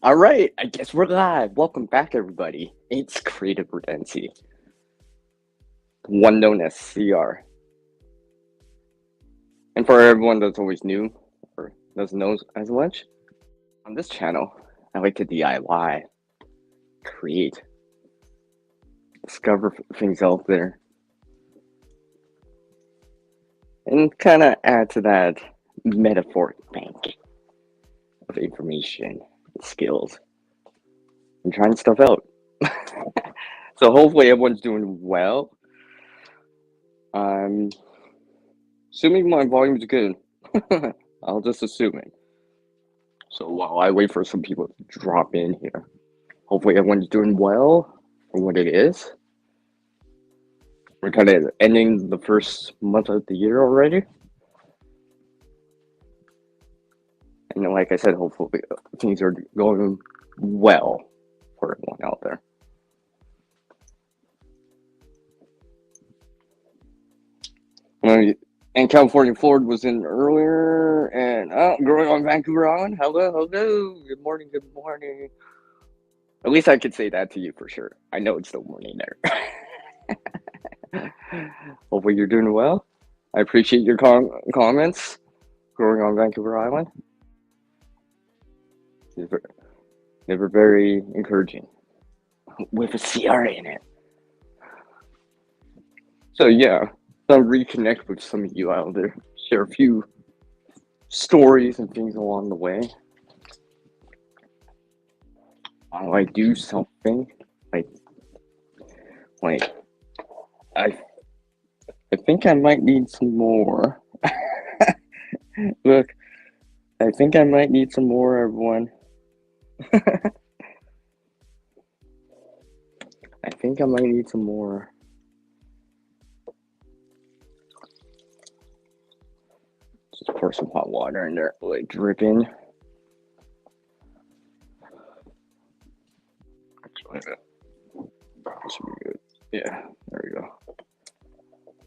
All right, I guess we're live. Welcome back, everybody. It's Creative Redundancy, one known as CR. And for everyone that's always new or doesn't know as much, on this channel, I like to DIY, create, discover things out there, and kind of add to that metaphoric bank of information, skills, and trying stuff out. So hopefully everyone's doing well. I'm assuming my volume's good. I'll just assume it. So while I wait for some people to drop in here, hopefully everyone's doing well for what it is. We're kind of ending the first month of the year already. And like I said, hopefully things are going well for everyone out there. And California Ford was in earlier, and growing on Vancouver Island. Hello. Good morning. At least I could say that to you for sure. I know it's still morning there. Hopefully you're doing well. I appreciate your comments. Growing on Vancouver Island. They were very encouraging with a CR in it. So yeah, I'll reconnect with some of you out there, share a few stories and things along the way. While I do something, like I think I might need some more. Look, I think I might need some more, everyone. I think I might need some more. Just pour some hot water in there, like dripping. Actually, that should be good. Yeah, there we go.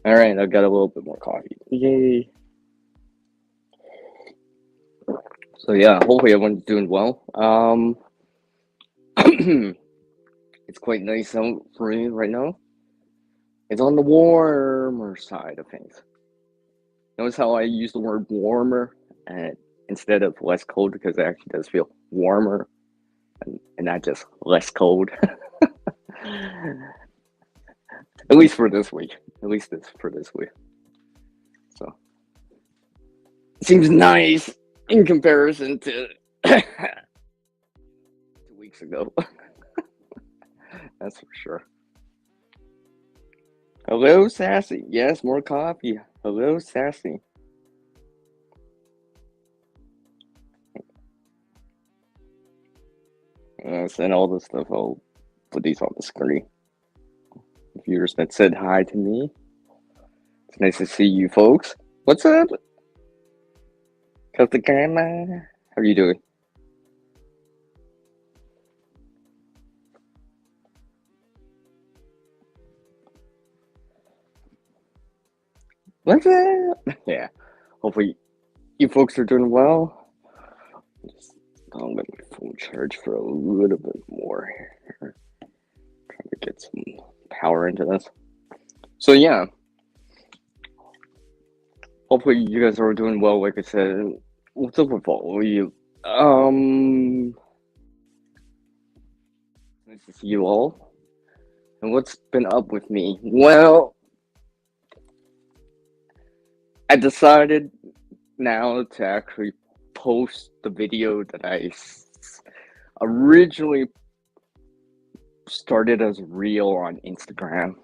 All right, I've got a little bit more coffee. Yay! So yeah, hopefully everyone's doing well. It's quite nice out for me right now. It's on the warmer side of things. Notice how I use the word warmer and instead of less cold because it actually does feel warmer and not just less cold. At least for this week. At least it's for this week. So it seems nice in comparison to 2 weeks ago. That's for sure. Hello, Sassy. Yes, more coffee. Hello, Sassy. Send all this stuff. I'll put these on the screen. Viewers that said hi to me. It's nice to see you folks. What's up? How's the grandma? How are you doing? What's up? Yeah. Hopefully you folks are doing well. Just I'll let my phone charge for a little bit more here. Trying to get some power into this. So yeah. Hopefully you guys are doing well, like I said. What's up with all of you? Nice to see you all. And what's been up with me? Well, I decided now to actually post the video that I originally started as reel on Instagram.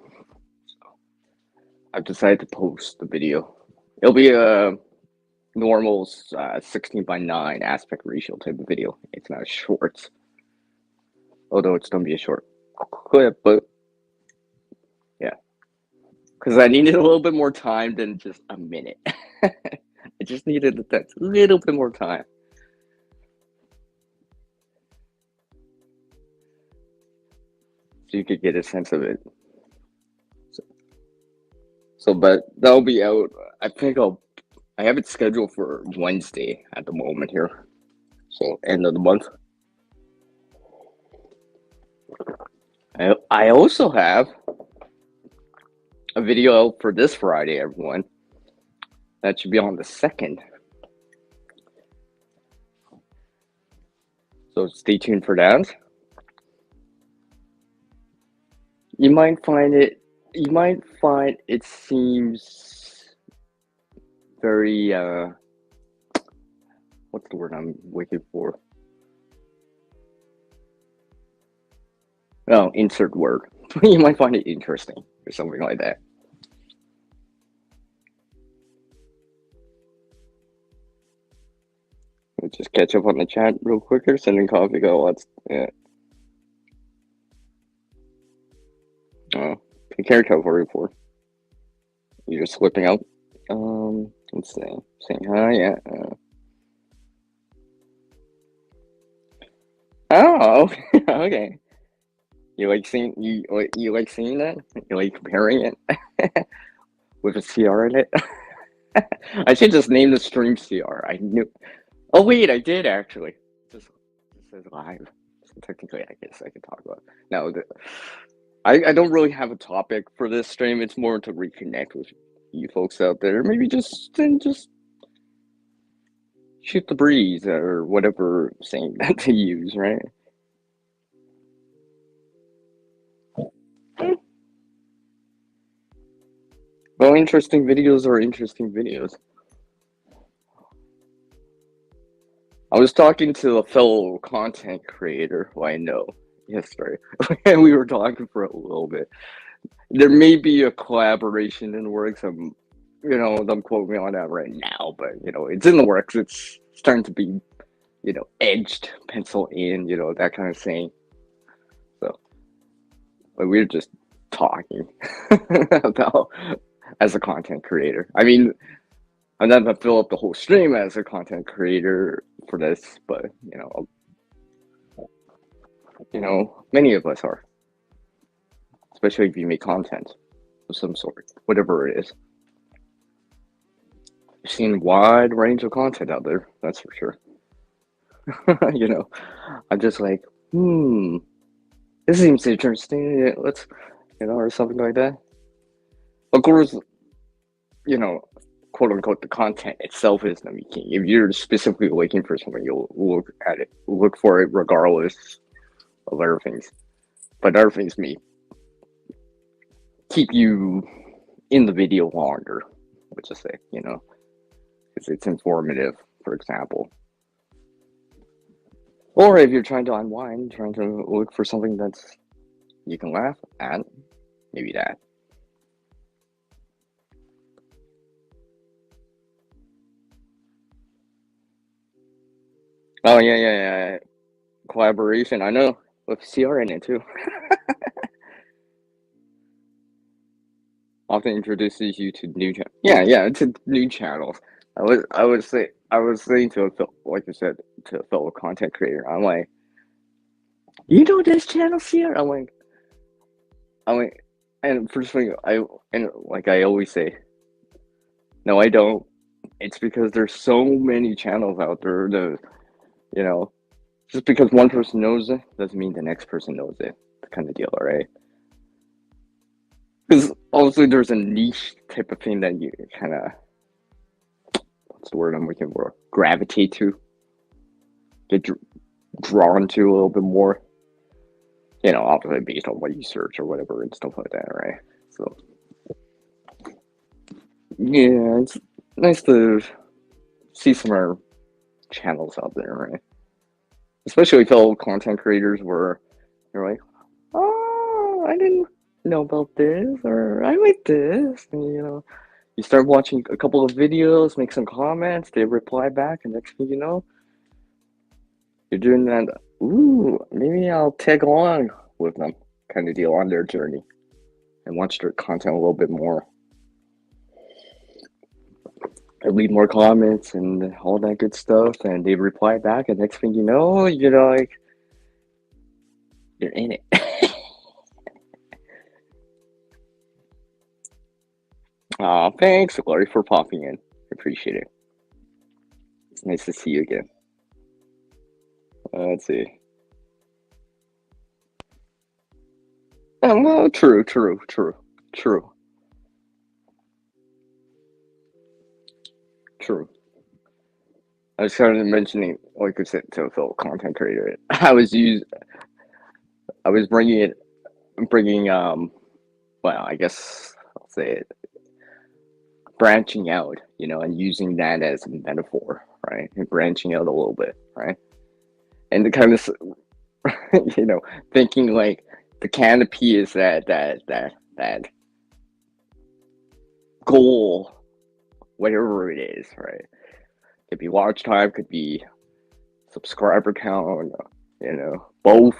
So I've decided to post the video. It'll be a normal 16:9 aspect ratio type of video. It's not short, although it's gonna be a short clip, but yeah, because I needed a little bit more time than just a minute. I just needed that little bit more time. So you could get a sense of it. But that'll be out. I think I have it scheduled for Wednesday at the moment here. So end of the month. I also have a video for this Friday, everyone. That should be on the 2nd. So stay tuned for that. You might find it seems very what's the word I'm looking for? Oh, insert word. You might find it interesting or something like that. We'll just catch up on the chat real quick here. Sending coffee. Go. Let's. Yeah. Oh, take care, Code 44. You're just slipping out. Let's see. Saying hi. Yeah. Oh, okay. You like seeing that? You like comparing it with a CR in it? I should just name the stream CR. I knew. Oh wait, I did actually. Just says live. So technically, I guess I could talk about. No, I don't really have a topic for this stream. It's more to reconnect with you folks out there. Maybe just shoot the breeze or whatever saying that to use, right? Well, interesting videos are interesting videos. I was talking to a fellow content creator who I know yesterday, and we were talking for a little bit. There may be a collaboration in the works. Don't quote me on that right now, but it's in the works. It's starting to be, edged, pencil in, that kind of thing. So, but we're just talking about as a content creator. I mean, I'm not gonna fill up the whole stream as a content creator for this, but many of us are, especially if you make content of some sort, whatever it is. I've seen a wide range of content out there, that's for sure. I'm just like, this seems interesting. Let's, or something like that. Of course, quote unquote, the content itself is the making. If you're specifically looking for something, you'll look at it, look for it regardless of other things. But other things may keep you in the video longer, let's just say, because it's informative, for example. Or if you're trying to unwind, trying to look for something that's you can laugh at, maybe that. Oh yeah. Collaboration. I know with CR in it too. Often introduces you to new to new channels. I was saying to like you said, to a fellow content creator. I'm like, you know this channel CR? I'm like, and first thing like I always say, no, I don't. It's because there's so many channels out there. Just because one person knows it doesn't mean the next person knows it. The kind of deal, right? Because obviously there's a niche type of thing that you kind of, what's the word I'm looking for? Gravitate to, get drawn to a little bit more. Obviously based on what you search or whatever and stuff like that, right? So yeah, it's nice to see some of our channels out there, right? Especially fellow content creators where you're like, oh, I didn't know about this, or I like this, and you start watching a couple of videos, make some comments, they reply back, and next thing you know, you're doing that. Ooh, maybe I'll tag along with them, kind of deal on their journey, and watch their content a little bit more. I leave more comments and all that good stuff, and they reply back, and next thing you know, like, you're in it. Aw, thanks, Glory, for popping in. Appreciate it. It's nice to see you again. Let's see. Well, true, true. I was kind of mentioning, like I said, to a fellow content creator. I was bringing, well, I guess I'll say it, branching out, and using that as a metaphor, right? And branching out a little bit, right? And the kind of, you know, thinking like the canopy is that goal, whatever it is, right? Could be watch time, could be subscriber count, both,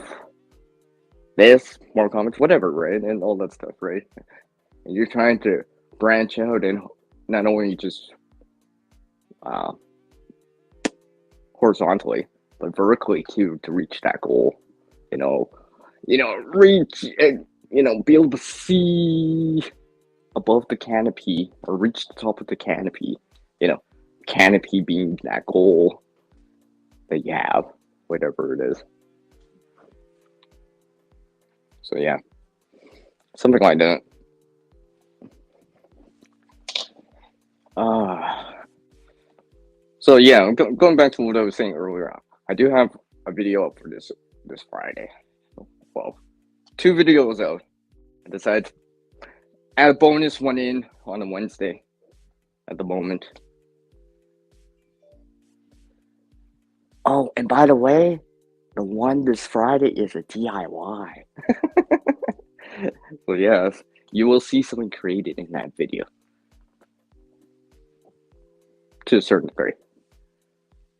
this, more comments, whatever, right? And all that stuff, right? And you're trying to branch out and not only just uh, horizontally, but vertically too, to reach that goal. You know, reach and be able to see above the canopy or reach the top of the canopy. Canopy being that goal that you have, whatever it is. So yeah, something like that. So yeah, going back to what I was saying earlier, I do have a video up for this Friday. Well, two videos out. I decided to add a bonus one in on a Wednesday at the moment. Oh, and by the way, the one this Friday is a DIY. So yes, you will see something created in that video. To a certain degree.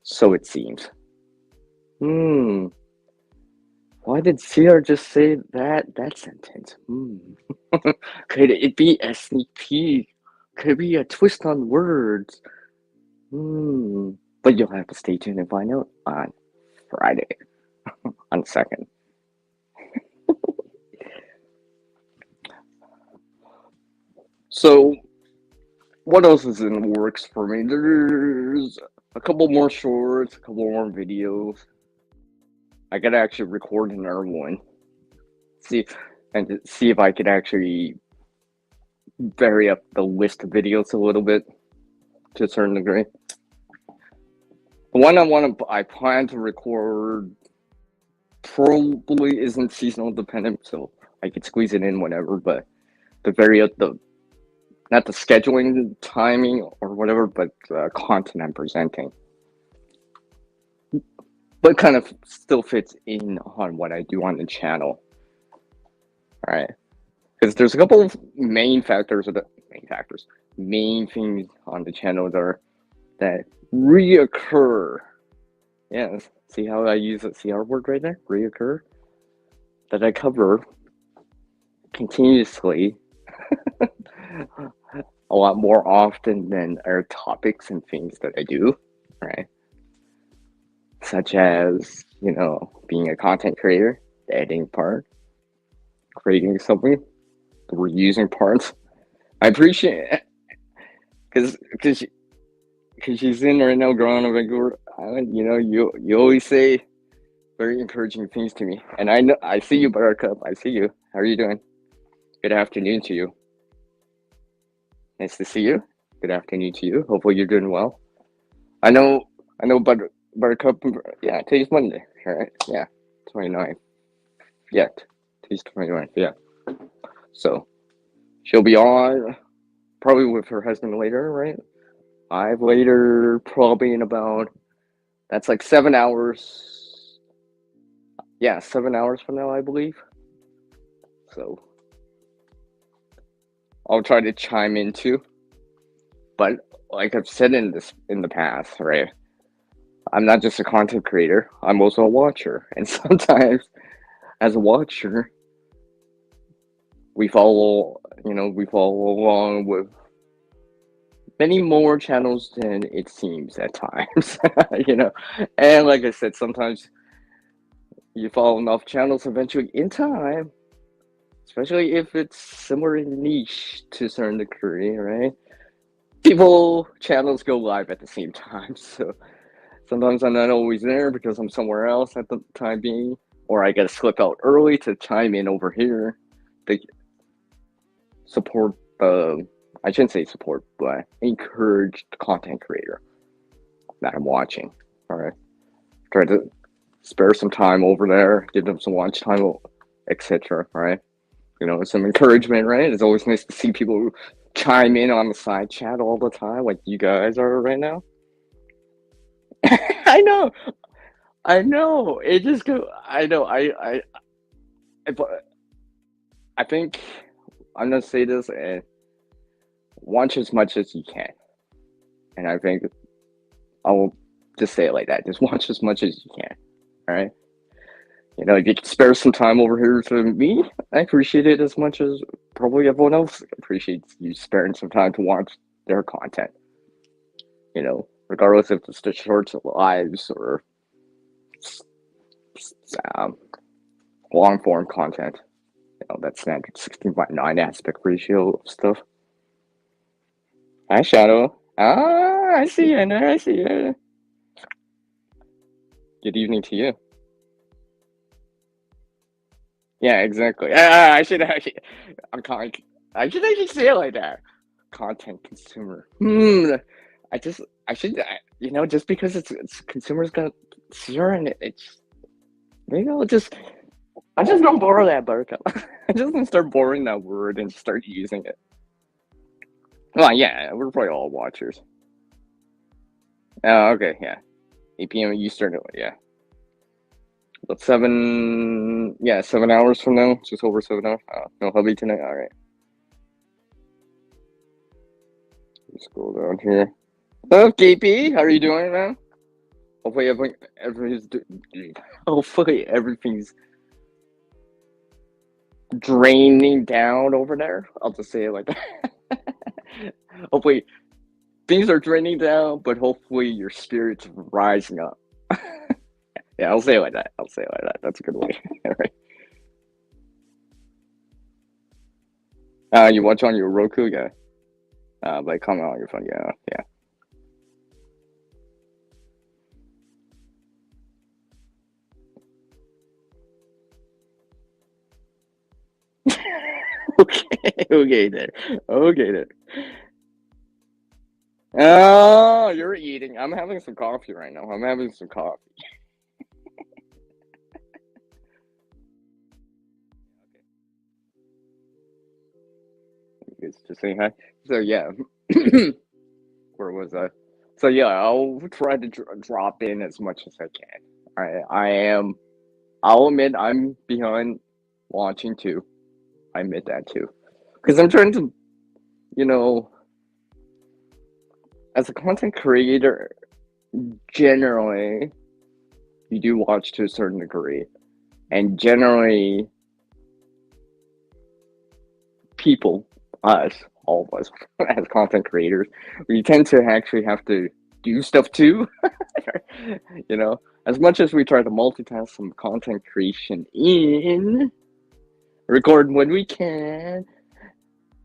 So it seems. Why did CR just say that sentence? Could it be a sneak peek? Could it be a twist on words? But you'll have to stay tuned and find out on Friday, on the 2nd. So, what else is in the works for me? There's a couple more shorts, a couple more videos. I gotta actually record another one. See if I could actually vary up the list of videos a little bit to a certain degree. The one I plan to record probably isn't seasonal dependent, so I could squeeze it in whenever, but not the scheduling, timing, or whatever, but the content I'm presenting. But kind of still fits in on what I do on the channel. Alright. Because there's a couple of main things on the channel that reoccur. Yes. See how I use the CR word right there? Reoccur? That I cover continuously a lot more often than our topics and things that I do, right? Such as, being a content creator, the editing part, creating something, the reusing parts. I appreciate it because she's in right now growing up in Vancouver. You always say very encouraging things to me, and I see you, Buttercup. I see you. How are you doing? Good afternoon to you. Nice to see you. Good afternoon to you. Hopefully you're doing well. I know, Buttercup. Yeah, today's Monday, all right? Yeah, 29th. Yeah, today's 29th. Yeah. So she'll be on probably with her husband later, right? Later, probably in about, that's like 7 hours. Yeah, 7 hours from now, I believe. So I'll try to chime in too. But like I've said in the past, right? I'm not just a content creator, I'm also a watcher. And sometimes as a watcher, we follow along with many more channels than it seems at times. And like I said, sometimes you follow enough channels eventually in time, especially if it's similar in niche to a certain degree, right? Channels go live at the same time, so sometimes I'm not always there because I'm somewhere else at the time being, or I gotta slip out early to chime in over here, they support the, I shouldn't say support, but encourage the content creator that I'm watching. All right, try to spare some time over there, give them some watch time, etc. Right, some encouragement. Right, it's always nice to see people chime in on the side chat all the time, like you guys are right now. I know, I know. It just go. I know. But I think I'm gonna say this and watch as much as you can, and I think I'll just say it like that. Just watch as much as you can. All right. If you can spare some time over here to me, I appreciate it as much as probably everyone else appreciates you sparing some time to watch their content. Regardless if it's the shorts lives or um, long form content. That standard 16:9 aspect ratio stuff. Hi, Shadow. Ah, I see you. I see you. Good evening to you. Yeah, exactly. I should actually. I'm calling. I should actually say it like that. Content consumer. I just. I should. Just because it's consumers gonna sure and it's. Maybe I'll just. I'm just gonna borrow that buttercup. I'm just gonna start borrowing that word and start using it. Well, yeah, we're probably all watchers. Oh, okay, yeah. 8 p.m. Eastern, yeah. But 7 hours from now, just over 7 hours. No hubby tonight. All right. Let's scroll down here. Hello, KP. How are you doing, man? Hopefully, hopefully everything's draining down over there. I'll just say it like that. Hopefully, things are draining down, but hopefully your spirit's rising up. Yeah, I'll say it like that. That's a good way. Right. You watch on your Roku, yeah. Like comment on your phone, yeah, yeah. Okay then. Oh, you're eating. I'm having some coffee right now. I'm having some coffee. Just saying hi. So yeah, where was I? So yeah, I'll try to drop in as much as I can. I am. I'll admit I'm behind launching too. I admit that too, because I'm trying to, you know, as a content creator, generally, you do watch to a certain degree, and generally, people, us, all of us, as content creators, we tend to actually have to do stuff too. As much as we try to multitask some content creation in, record when we can,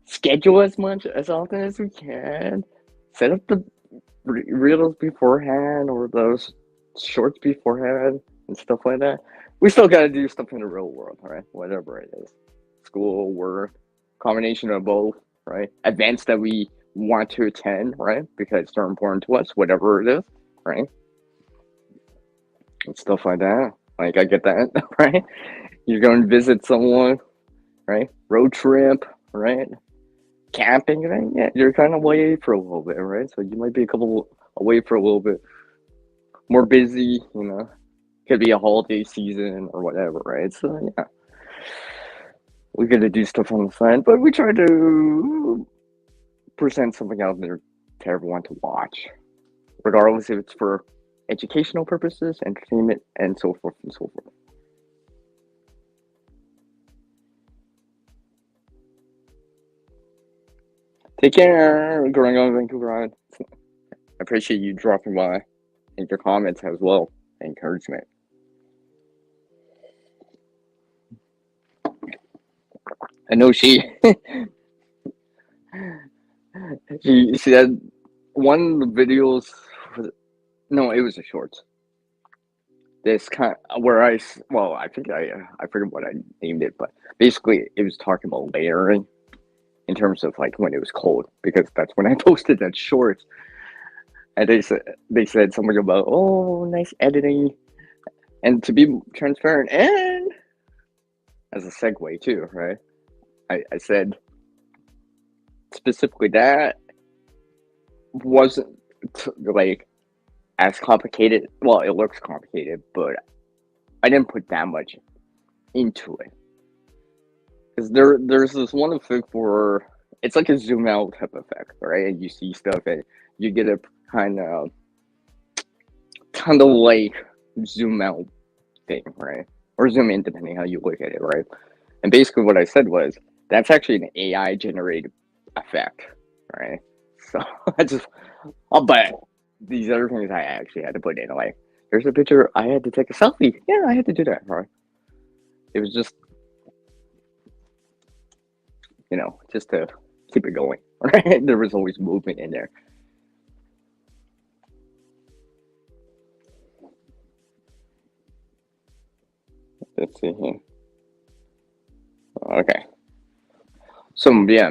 schedule as much as often as we can, set up the reels beforehand or those shorts beforehand and stuff like that. We still got to do stuff in the real world, right? Whatever it is, school, work, combination of both, right? Events that we want to attend, right? Because they're important to us, whatever it is, right? And stuff like that. Like I get that, right? You're going to visit someone, right? Road trip, right? Camping, right? Yeah, you're kind of away for a little bit, right? So you might be a couple away for a little bit, more busy, Could be a holiday season or whatever, right? So yeah, we got to do stuff on the side, but we try to present something out there to everyone to watch, regardless if it's for educational purposes, entertainment, and so forth and so forth. Take care, growing on Vancouver Island. I appreciate you dropping by and your comments as well, encouragement. I know she she had one of the videos. No, it was a shorts. this kind where well, I think I forget what I named it, but basically it was talking about layering in terms of like when it was cold, because that's when I posted that short, and they said something about, oh, nice editing, and to be transparent, and as a segue too, right? I said specifically that wasn't like as complicated. Well, it looks complicated, but I didn't put that much into it. Because there's this one effect for, it's like a zoom out type effect, right? And you see stuff and you get a kind of like zoom out thing, right? Or zoom in, depending how you look at it, right? And basically what I said was that's actually an AI generated effect, right? So I just, but these other things I actually had to put in, like, here's a picture, I had to take a selfie. Yeah, I had to do that, right? It was just, just to keep it going, right? There was always movement in there. Let's see here. Okay. So, yeah,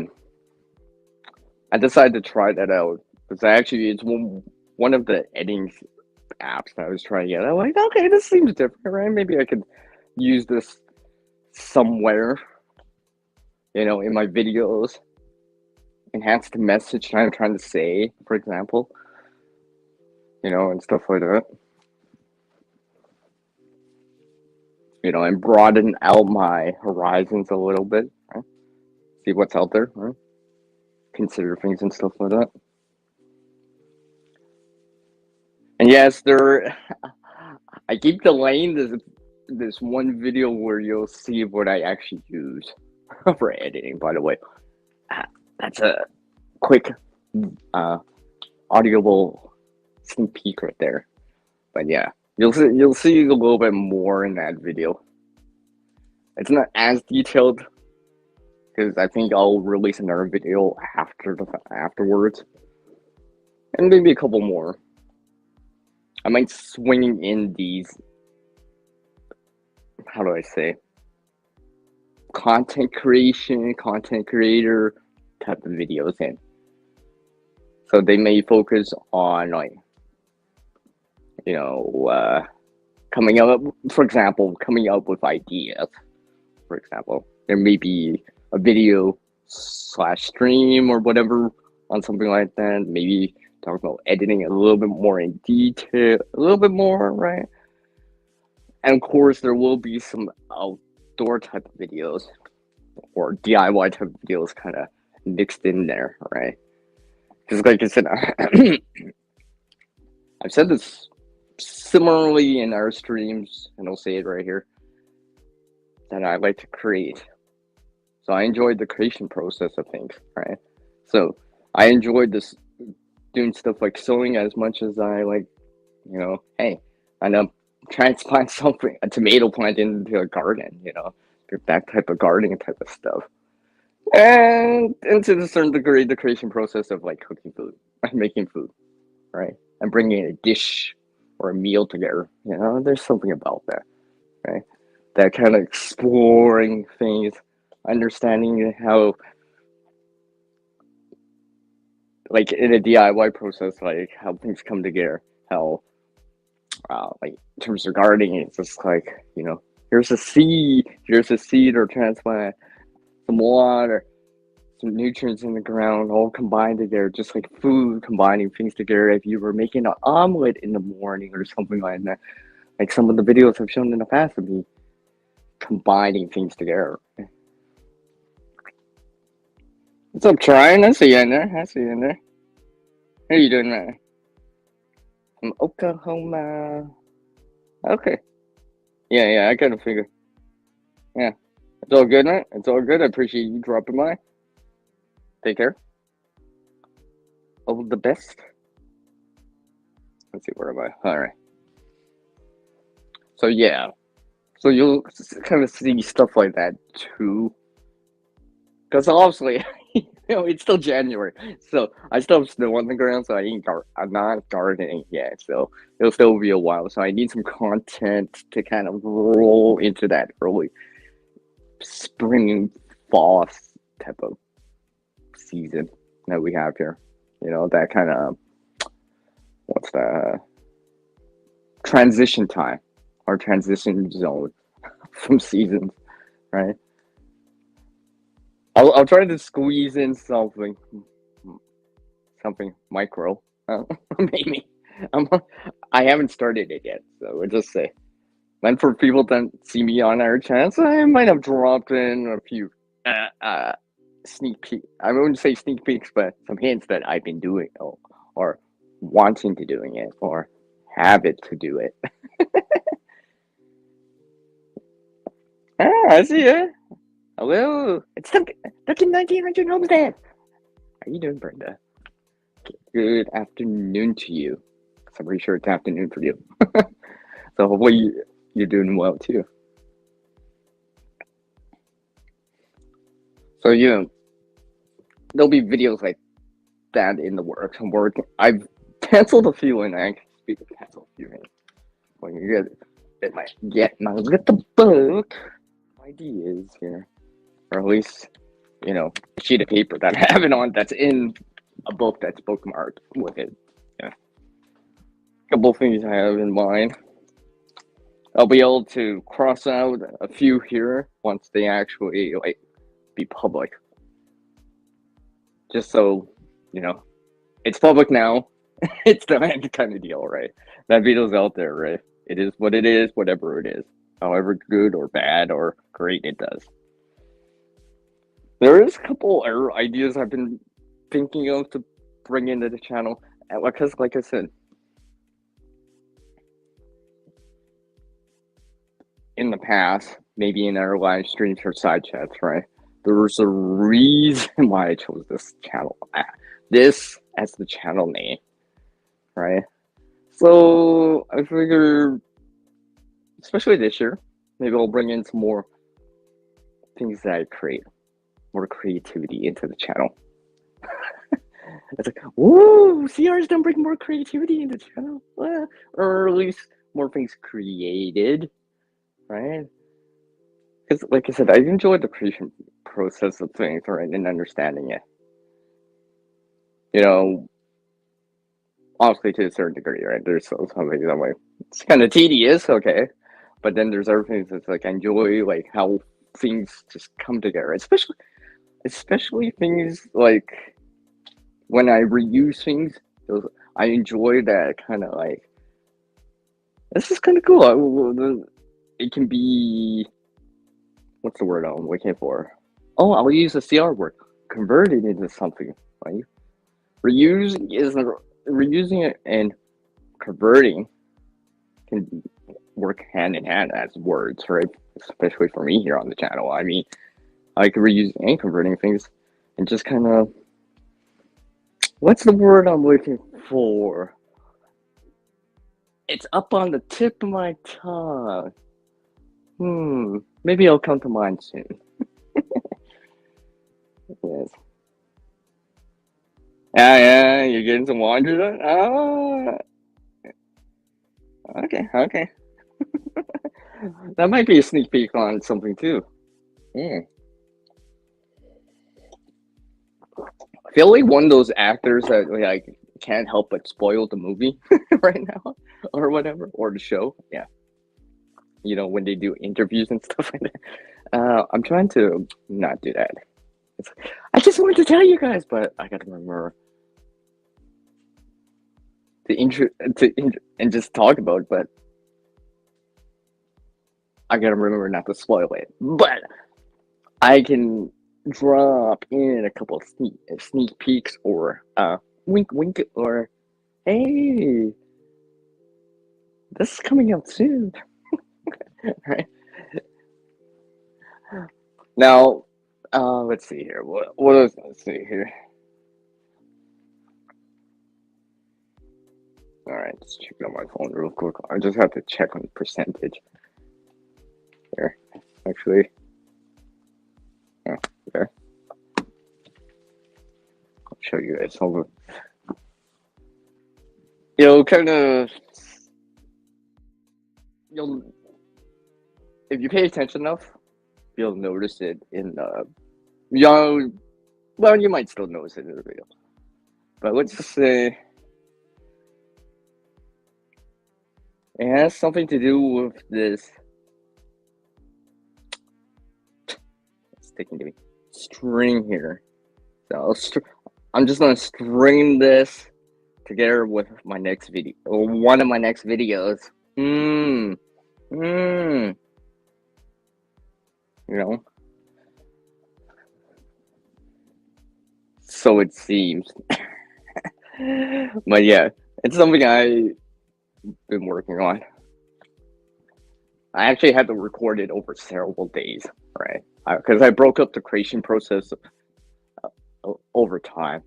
I decided to try that out because it's one of the editing apps that I was trying out. I'm like, okay, this seems different, right? Maybe I could use this somewhere, in my videos, enhance the message I'm trying to say, for example, and stuff like that. And broaden out my horizons a little bit, right? See what's out there, right? Consider things and stuff like that. And yes, I keep delaying this one video where you'll see what I actually use for editing. By the way, that's a quick audible sneak peek right there. But yeah, you'll see a little bit more in that video. It's not as detailed because I think I'll release another video afterwards, and maybe a couple more. I might swing in these, how do I say, content creator type of videos in. So they may focus on, like, coming up with ideas. For example, there may be a video / stream or whatever on something like that. Maybe talk about editing a little bit more in detail, a little bit more, right? And of course, there will be some outdoor type of videos or DIY type of videos kind of mixed in there, right? Because like I said, I've said this similarly in our streams, and I'll say it right here, that I like to create. So I enjoyed the creation process of things, right? So I enjoyed this doing stuff like sewing as much as I like, hey, I'm transplant something, a tomato plant into a garden, that type of gardening type of stuff. And to a certain degree, the creation process of like cooking food, making food, right? And bringing a dish or a meal together, there's something about that, right? That kind of exploring things, understanding how, like in a DIY process, like how things come together, how, like in terms of gardening, it's just like, here's a seed or transplant, some water, some nutrients in the ground, all combined together, just like food combining things together. If you were making an omelet in the morning or something like that, like some of the videos I've shown in the past of me combining things together. What's up, Tryon? I see you in there. How you doing, man? From Oklahoma. Okay. Yeah, I kind of figure. Yeah. It's all good, man. It's all good. I appreciate you dropping by. Take care. All the best. Let's see, where am I? All right. So, yeah. So you'll kind of see stuff like that, too. Because obviously, It's still January, so I still have snow on the ground. So I'm not gardening yet. So it'll still be a while. So I need some content to kind of roll into that early spring, fall type of season that we have here. That kind of what's the transition time or transition zone from seasons, right? I'll try to squeeze in something micro, maybe. Um, I haven't started it yet, so we'll just say. And for people that see me on our channels, I might have dropped in a few sneak peek. I wouldn't say sneak peeks, but some hints that I've been doing or wanting to doing it or habit to do it. I see it. Hello, it's Duncan 1900 Homestead. How you doing, Brenda? Good afternoon to you. I'm pretty sure it's afternoon for you. So hopefully you're doing well too. So there'll be videos like that in the works. I've penciled a few in. I speak of pencil a few in. When you get my little book ideas here, or at least a sheet of paper that I have it on that's in a book that's bookmarked with it. Yeah, a couple things I have in mind. I'll be able to cross out a few here once they actually be public. Just so it's public now. It's the kind of deal, right? That video's out there, right? It is what it is, whatever it is, however good or bad or great it does. There is a couple ideas I've been thinking of to bring into the channel, because, like I said, in the past, maybe in our live streams or side chats, right? There was a reason why I chose this channel, this as the channel name, right? So I figure, especially this year, maybe I'll bring in some more things that I create, more creativity into the channel. It's like, whoa, CR's done bring more creativity into the channel, or at least more things created, right? Because, like I said, I enjoyed the creation process of things, right, and understanding it. Obviously to a certain degree, right? There's some things I'm like, it's kind of tedious, okay, but then there's other things that's like I enjoy, like how things just come together, especially things like when I reuse things. I enjoy that kind of like, this is kind of cool. It can be, what's the word I'm looking for? Oh, I'll use the CR word. Convert it into something, right? Reusing it and converting can work hand in hand as words, right? Especially for me here on the channel. I mean, I could reuse and converting things and just kind of, what's the word I'm looking for? It's up on the tip of my tongue. Maybe it'll come to mind soon. Yes. Yeah, you're getting some laundry done? Oh, okay. That might be a sneak peek on something too. I feel like one of those actors that like can't help but spoil the movie right now, or whatever, or the show. Yeah, when they do interviews and stuff like that. I'm trying to not do that. I just wanted to tell you guys, but I gotta remember and just talk about it, but I gotta remember not to spoil it. But I can drop in a couple of sneak peeks or wink wink or hey, this is coming out soon. Right now, let's see here. What else? Let's see here. All right, let's check on my phone real quick. I just have to check on the percentage here. Actually, oh, there. show you guys over. You'll kind of you'll if you pay attention enough, you'll notice it in the well, you might still notice it in the video. But let's just say it has something to do with this. It's sticking to me. String here. So I'm just gonna string this together with my next video, or one of my next videos. You know. So it seems. But yeah, it's something I've been working on. I actually had to record it over several days, right? Because I broke up the creation process over time,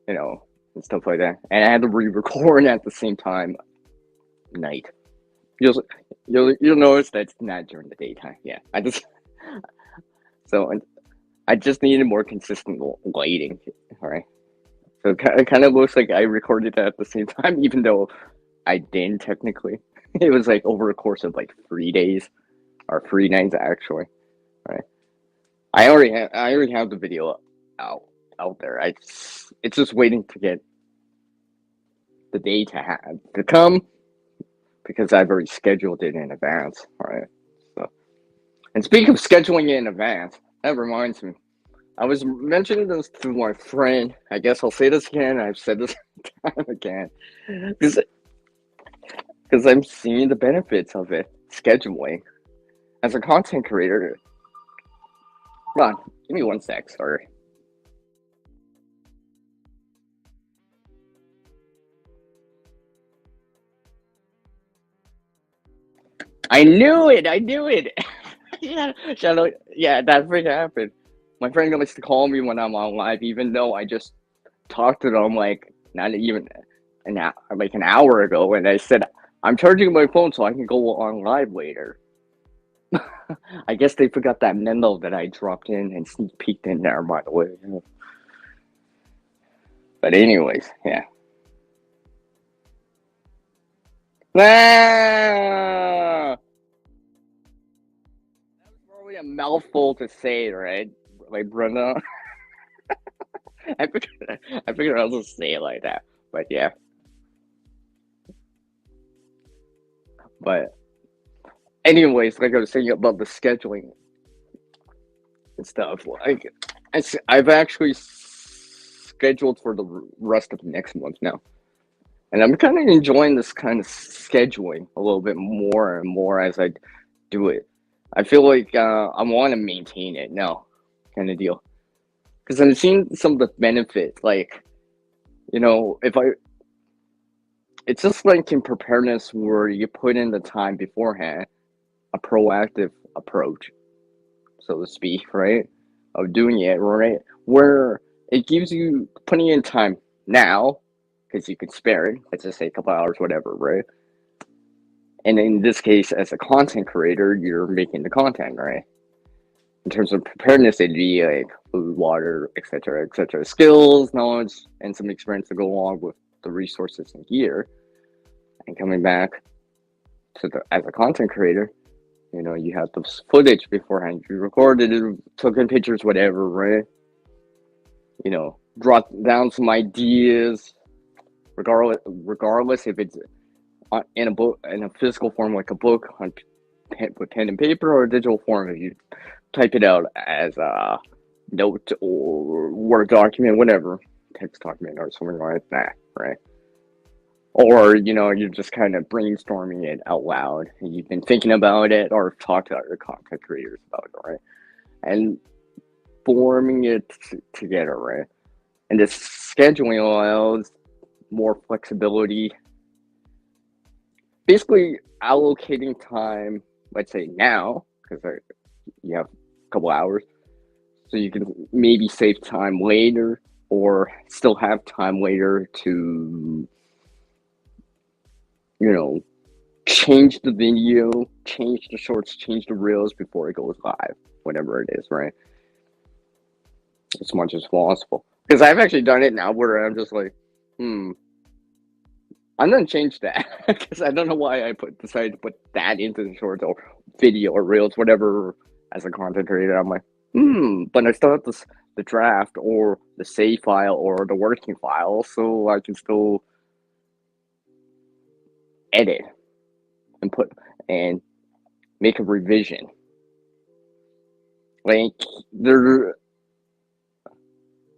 you know, and stuff like that. And I had to re-record at the same time, night. You'll notice that's not during the daytime. Yeah, I just needed more consistent lighting. All right, so it kind of looks like I recorded it at the same time, even though I didn't technically. It was like over a course of like 3 days or 3 nights actually. Right. I already have the video out there. It's just waiting to get the day to come because I've already scheduled it in advance. Right. So, and speaking of scheduling it in advance, that reminds me. I was mentioning this to my friend. I guess I'll say this again. I've said this time again. Because I'm seeing the benefits of it, scheduling. As a content creator, hold on, give me 1 sec, sorry. I knew it! Yeah, yeah, that freaking happened. My friend likes to call me when I'm on live, even though I just talked to them like not even an hour ago, and I said I'm charging my phone so I can go on live later. I guess they forgot that memo that I dropped in and sneak peeked in there, by the way. But anyways, yeah. Ah! That was probably a mouthful to say, right? Like Brenda. I figured I'll just say it like that. But yeah. But anyways, like I was saying about the scheduling and stuff, like I've actually scheduled for the rest of next month now. And I'm kind of enjoying this kind of scheduling a little bit more and more as I do it. I feel like I want to maintain it now, kind of deal. Because I'm seeing some of the benefits, like, you know, it's just like in preparedness where you put in the time beforehand, a proactive approach, so to speak, right? Of doing it, right? Where it gives you putting in time now, because you can spare it, let's just say a couple hours, whatever, right? And in this case, as a content creator, you're making the content, right? In terms of preparedness, it'd be like food, water, etc., etc., skills, knowledge, and some experience to go along with the resources and gear. And coming back to as a content creator, you know, you have the footage beforehand. You recorded it, took in pictures, whatever, right? You know, brought down some ideas, regardless if it's in a book, in a physical form like a book on with pen and paper, or a digital form if you type it out as a note or Word document, whatever, text document or something like that, right? Or, you know, you're just kind of brainstorming it out loud and you've been thinking about it or talked to other content creators about it, right? And forming it together, right? And this scheduling allows more flexibility. Basically, allocating time, let's say now, because you have a couple hours, so you can maybe save time later or still have time later to, you know, change the video, change the shorts, change the reels before it goes live, whatever it is, right? As much as possible. Because I've actually done it now where I'm just like, hmm, I'm gonna change that because I don't know why I decided to put that into the shorts or video or reels, whatever, as a content creator. I'm like, but I still have the draft or the save file or the working file, so I can still edit and put and make a revision. Like there,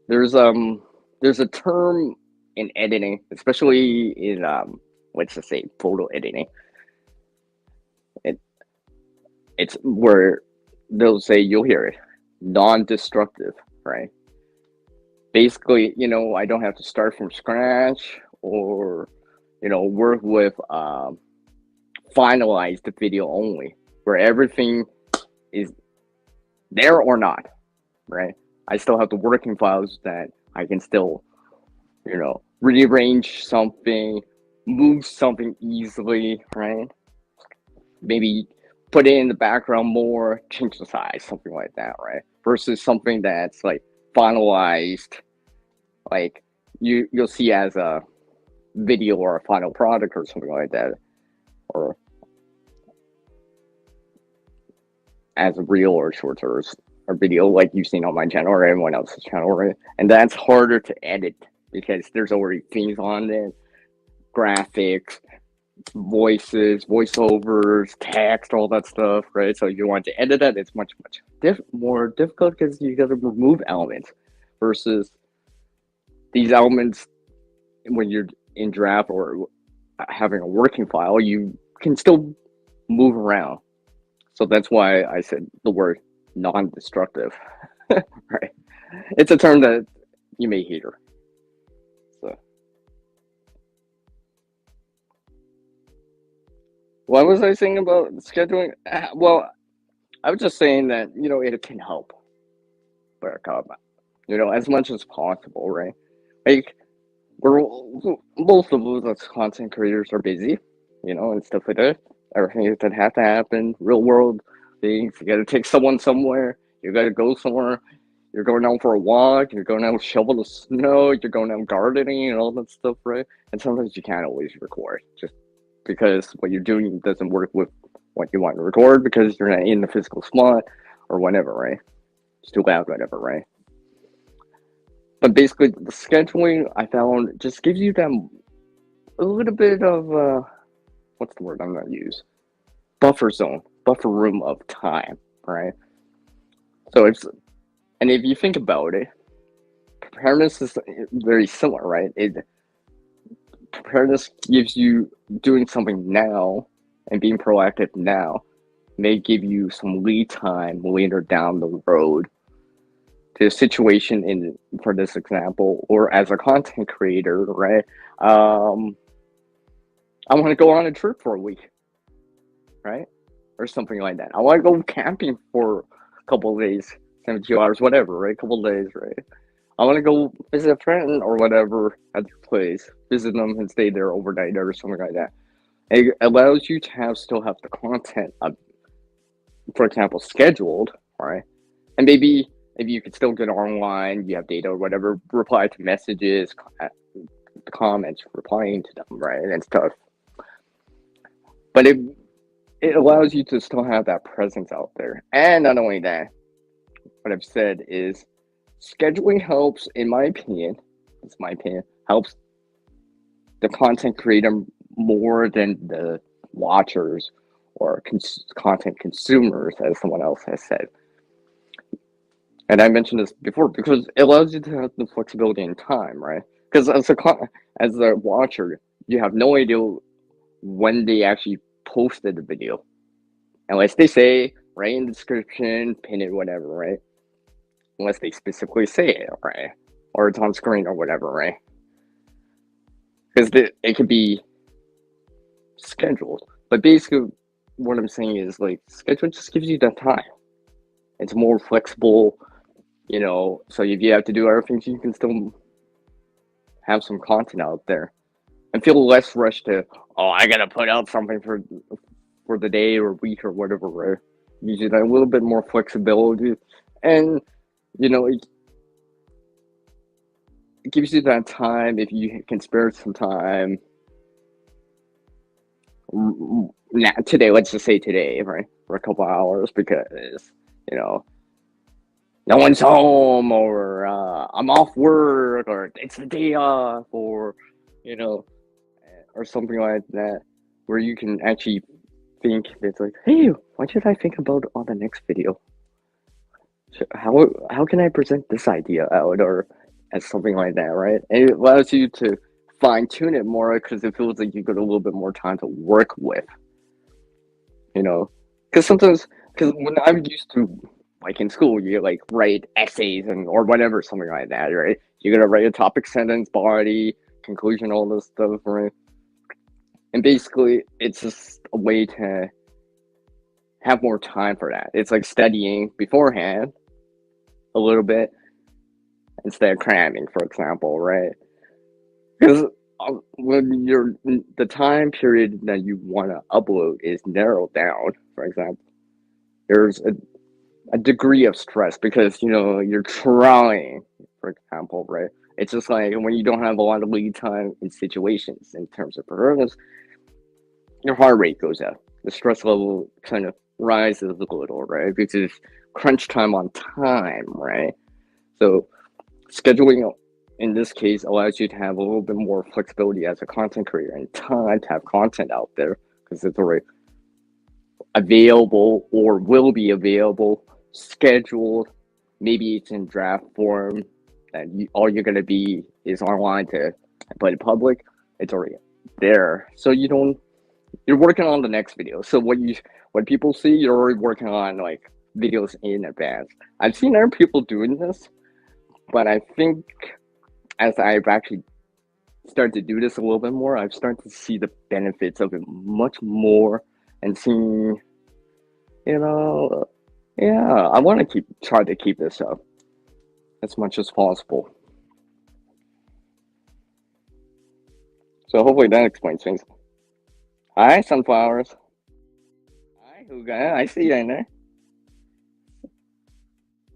there's there's a term in editing, especially in let's just say photo editing. It it's where they'll say you'll hear it, non-destructive, right? Basically, I don't have to start from scratch or work with finalize the video only, where everything is there or not, right? I still have the working files that I can still, rearrange something, move something easily, right? Maybe put it in the background more, change the size, something like that, right? Versus something that's like finalized, like you'll see as a video or a final product or something like that, or as a reel or shorts or video like you've seen on my channel or anyone else's channel, right? And that's harder to edit because there's already things on it, graphics, voices, voiceovers, text, all that stuff, right? So if you want to edit that, it's much more difficult because you got to remove elements versus these elements when you're in draft or having a working file, you can still move around. So that's why I said the word non-destructive, right? It's a term that you may hear. So, what was I saying about scheduling? Well, I was just saying that it can help, Buttercup. As much as possible, right? Like we're most of us as content creators are busy, and stuff like that. Everything that have to happen, real world things. You got to take someone somewhere. You got to go somewhere. You're going out for a walk. You're going out shovel the snow. You're going out gardening and all that stuff, right? And sometimes you can't always record just because what you're doing doesn't work with what you want to record because you're not in the physical spot or whatever, right? It's too loud, whatever, right? But basically, the scheduling I found just gives you them a little bit of what's the word I'm gonna use? Buffer zone, buffer room of time, right? So and if you think about it, preparedness is very similar, right? Preparedness gives you doing something now and being proactive now may give you some lead time later down the road to a situation for this example, or as a content creator, right? I want to go on a trip for a week, right? Or something like that. I want to go camping for a couple of days, 72 hours, whatever, right? A couple of days, right? I want to go visit a friend or whatever at their place, visit them and stay there overnight or something like that. It allows you to still have the content, for example, scheduled, right? And maybe you could still get online, you have data or whatever, reply to messages, comments, replying to them, right, and stuff. But it allows you to still have that presence out there. And not only that, what I've said is scheduling helps, in my opinion, helps the content creator more than the watchers or content consumers, as someone else has said. And I mentioned this before because it allows you to have the flexibility in time, right? Because as a watcher, you have no idea when they actually posted the video, unless they say right in the description, pin it, whatever, right? Unless they specifically say it, right? Or it's on screen or whatever, right? Because it could be scheduled. But basically, what I'm saying is like schedule just gives you that time. It's more flexible, so if you have to do everything, you can still have some content out there and feel less rushed to, I gotta put out something for the day or week or whatever, right? Gives you that a little bit more flexibility, and it it gives you that time if you can spare some time. Today, let's just say today, right, for a couple hours because you know no one's home or I'm off work or it's the day off or you know or something like that, where you can actually think it's like, hey, what should I think about on the next video? How can I present this idea out or as something like that, right? And it allows you to fine tune it more because it feels like you got a little bit more time to work with, you know. Because sometimes, because when I'm used to like in school, you like write essays and or whatever, something like that, right? You're gonna write a topic, sentence, body, conclusion, all this stuff, right? And basically, it's just a way to have more time for that. It's like studying beforehand a little bit instead of cramming, for example, right? Because when you're the time period that you want to upload is narrowed down, for example, there's a degree of stress because you're trying, for example, right? It's just like when you don't have a lot of lead time in situations in terms of performance, your heart rate goes up, the stress level kind of rises a little, right? Because it's crunch time on time, right? So scheduling in this case allows you to have a little bit more flexibility as a content creator and time to have content out there because it's already available or will be available, scheduled. Maybe it's in draft form, and all you're gonna be is online to put it public. It's already there, so you're working on the next video. So when people see you're already working on like videos in advance. I've seen other people doing this, but I think as I've actually started to do this a little bit more, I've started to see the benefits of it much more and seeing, you know, yeah, I want to try to keep this up as much as possible. So hopefully that explains things. Hi, sunflowers. Hi, Huga. I see you in there.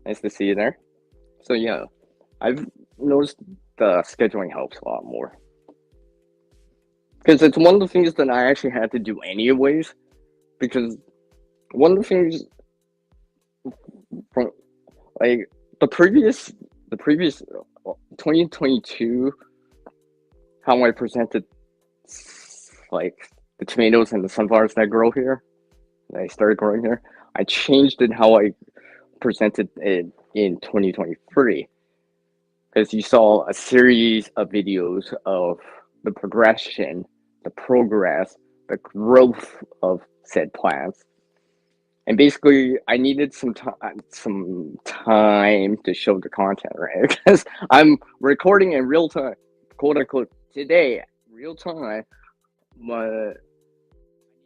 Nice to see you there. So yeah, I've noticed the scheduling helps a lot more because it's one of the things that I actually had to do anyways. Because one of the things from like the previous 2022, how I presented like the tomatoes and the sunflowers that grow here, that I started growing here, I changed it how I presented it in 2023 because you saw a series of videos of the progression, the progress, the growth of said plants. And basically, I needed some time to show the content, right? Because I'm recording in real time, quote unquote, today, real time. But I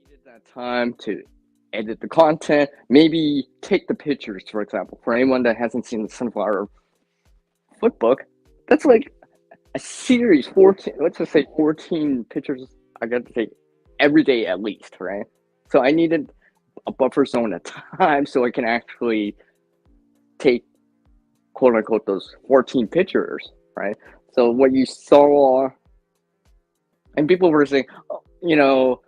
needed that time to edit the content, maybe take the pictures, for example. For anyone that hasn't seen the Sunflower Foot book, that's like a series, 14, let's just say 14 pictures I got to take every day at least, right? So I needed a buffer zone of time so I can actually take quote unquote those 14 pictures, right? So what you saw, and people were saying, oh,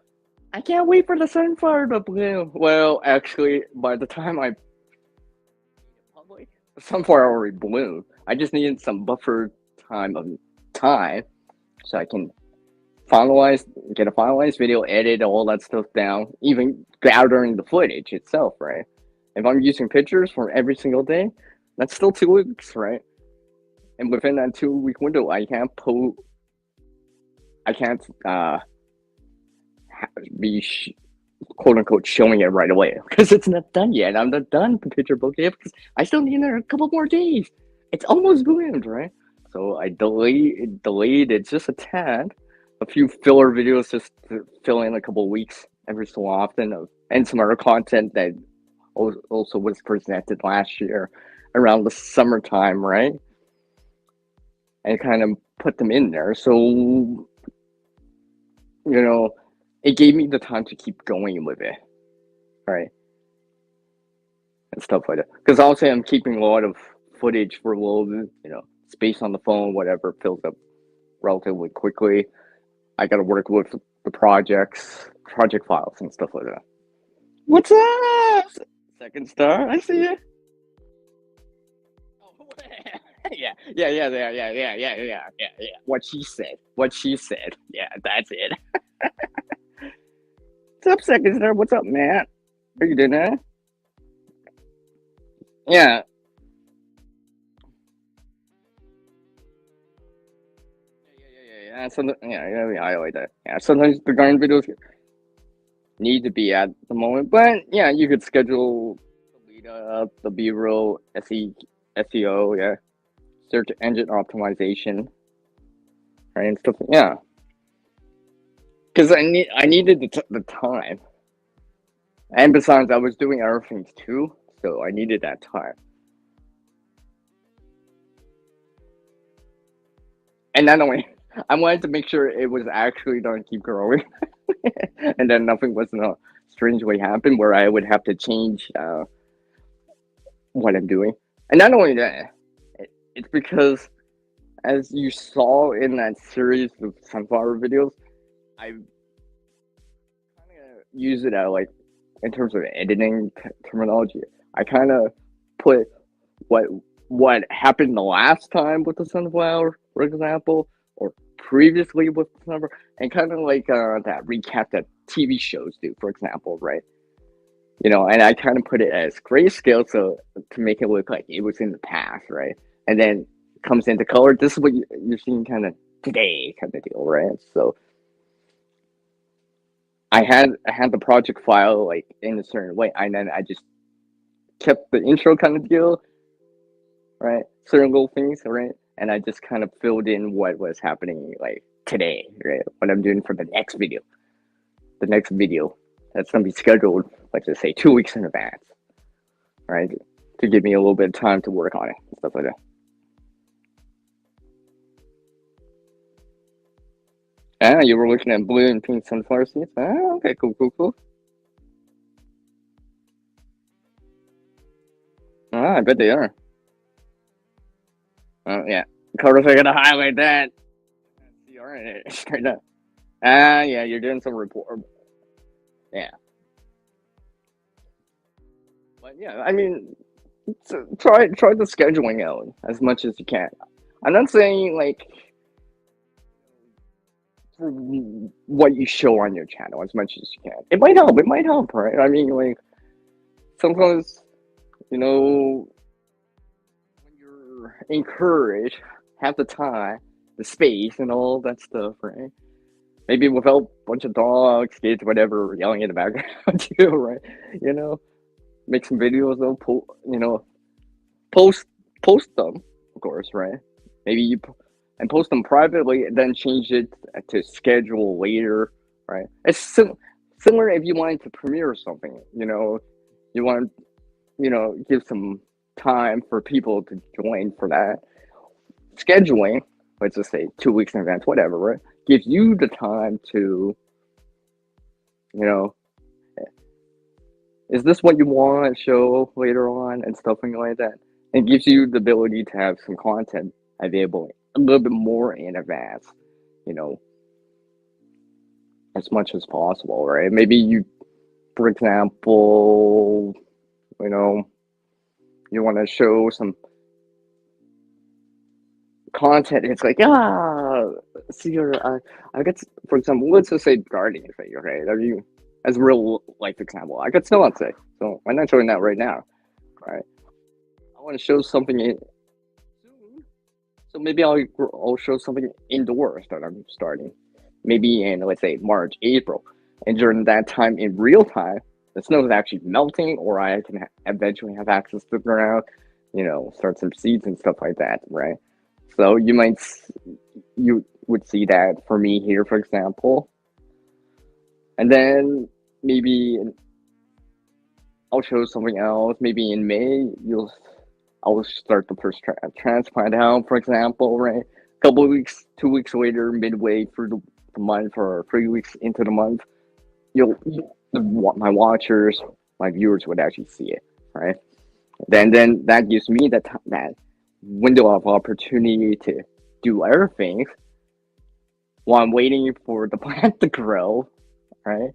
I can't wait for the sunflower to bloom. Well, actually, by the time I public, the sunflower already bloomed. I just needed some buffer time so I can get a finalized video, edit all that stuff down, even gathering the footage itself, right? If I'm using pictures for every single day, that's still 2 weeks, right? And within that 2 week window, I can't be quote unquote showing it right away because it's not done yet. I'm not done the picture book yet because I still need a couple more days. It's almost bloomed, right? So I delayed it just a tad, a few filler videos just to fill in a couple weeks every so often, and some other content that also was presented last year around the summertime, right? And kind of put them in there. So, it gave me the time to keep going with it, right? And stuff like that. Because obviously I'm keeping a lot of footage for a little bit, space on the phone, whatever, fills up relatively quickly. I got to work with the project files, and stuff like that. What's up? Second star, I see you. Oh, yeah. What she said. What she said. Yeah, that's it. What's up, second star? What's up, man? How you doing, man? Yeah. Yeah. I like that. Yeah, sometimes the garden videos need to be at the moment, but yeah, you could schedule the lead up, the B-roll, SEO, yeah, search engine optimization, right, and stuff. Yeah, because I needed the time, and besides, I was doing other things too, so I needed that time. And not only I wanted to make sure it was actually going to keep growing, and then nothing was in a strange way happen where I would have to change what I'm doing. And not only that, it's because as you saw in that series of sunflower videos, I kind of use it like in terms of editing terminology. I kind of put what what happened the last time with the sunflower, for example, or previously with the sunflower, and kind of like that recap that TV shows do, for example, right? And I kind of put it as grayscale so to make it look like it was in the past, right? And then comes into color. This is what you're seeing kind of today, kind of deal, right? So I had the project file like in a certain way, and then I just kept the intro kind of deal, right? Certain little things, right? And I just kind of filled in what was happening like today, right? What I'm doing for the next video. The next video that's gonna be scheduled, let's just say 2 weeks in advance, right? To give me a little bit of time to work on it and stuff like that. Ah, you were looking at blue and pink sunflower seeds? Ah, okay, cool. Ah, I bet they are. Oh, yeah. Colors are gonna highlight that. You are in it straight up. Ah, yeah, you're doing some report. Yeah. But yeah, I mean, try the scheduling out as much as you can. I'm not saying like for what you show on your channel as much as you can. It might help. It might help, right? I mean, like sometimes you know when you're encouraged, have the time, the space, and all that stuff, right? Maybe without a bunch of dogs, kids, whatever, yelling in the background too, right? You know, make some videos though. Post post them, of course, right? Maybe and post them privately, and then change it to schedule later, right? It's similar if you wanted to premiere something, you want to, give some time for people to join for that. Scheduling, let's just say 2 weeks in advance, whatever, right? Gives you the time to, you know, is this what you want to show later on and stuff like that? It gives you the ability to have some content available a little bit more in advance, you know, as much as possible, right? Maybe you, for example, you know, you want to show some content. It's like, see, I guess, for example, let's just say gardening thing, okay? Are you, as a real life example, I could still not say, so I'm not showing that right now, right? I want to show something soon, so maybe I'll show something indoors that I'm starting, maybe in, let's say, March, April, and during that time in real time, the snow is actually melting, or I can eventually have access to the ground, start some seeds and stuff like that, right? So you would see that for me here, for example, and then maybe I'll show something else. Maybe in May, I'll start the first transplant out, for example, right? A couple of weeks, 2 weeks later, midway through the month, or 3 weeks into the month, my watchers, my viewers would actually see it, right? Then that gives me that window of opportunity to do other things while I'm waiting for the plant to grow, right?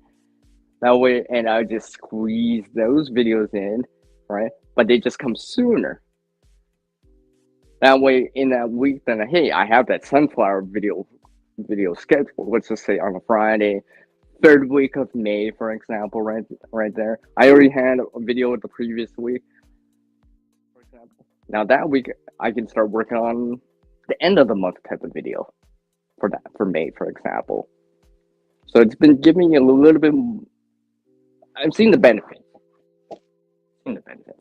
That way, and I just squeeze those videos in, right? But they just come sooner. That way, in that week, then hey, I have that sunflower video schedule. Let's just say on a Friday, third week of May, for example, right there. I already had a video the previous week, for example. Now that week, I can start working on the end of the month type of video for May, for example. So it's been giving me a little bit. I'm seeing the benefits. Seeing the benefits.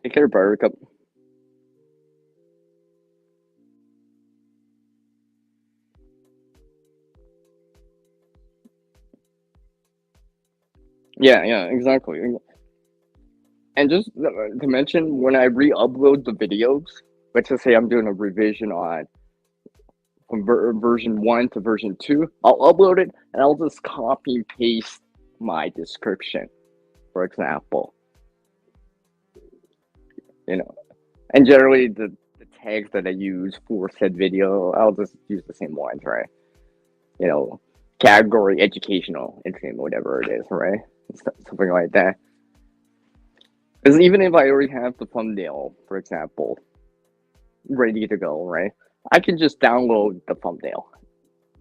Take care, Buttercup. Yeah, exactly. And just to mention, when I re-upload the videos, let's just say I'm doing a revision on from version 1 to version 2, I'll upload it and I'll just copy and paste my description, for example. You know, and generally the tags that I use for said video, I'll just use the same ones, right? You know, category, educational, entertainment, whatever it is, right? Something like that. Because even if I already have the thumbnail, for example, ready to go, right? I can just download the thumbnail.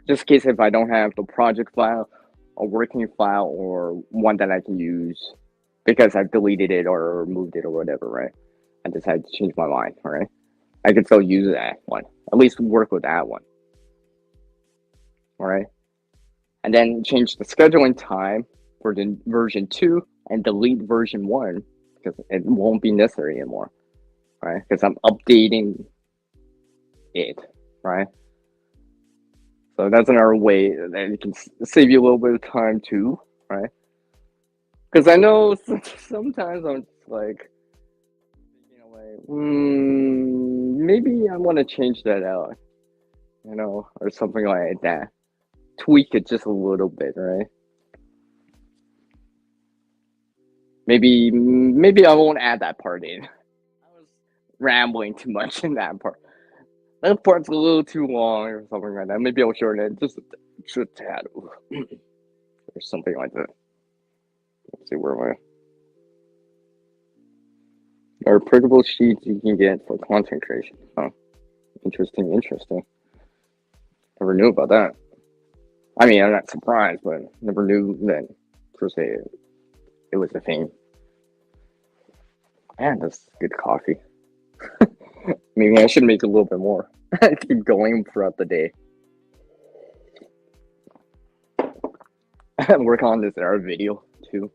Just in case if I don't have the project file, a working file, or one that I can use because I've deleted it or moved it or whatever, right? I decided to change my mind, right? I can still use that one. At least work with that one. Alright? And then change the scheduling time for the version 2 and delete version 1 because it won't be necessary anymore. Right? Because I'm updating it, right? So that's another way that it can save you a little bit of time too, right? Because I know sometimes I'm just like, maybe I want to change that out, or something like that. Tweak it just a little bit, right? Maybe I won't add that part in. I was rambling too much in that part. That part's a little too long or something like that. Maybe I'll shorten it just a tad or something like that. Let's see where are printable sheets you can get for content creation. Oh, interesting. Never knew about that. I mean, I'm not surprised, but never knew that per se it was a thing. Man, that's good coffee. Maybe I should make a little bit more. Keep going throughout the day. Work on this art video too.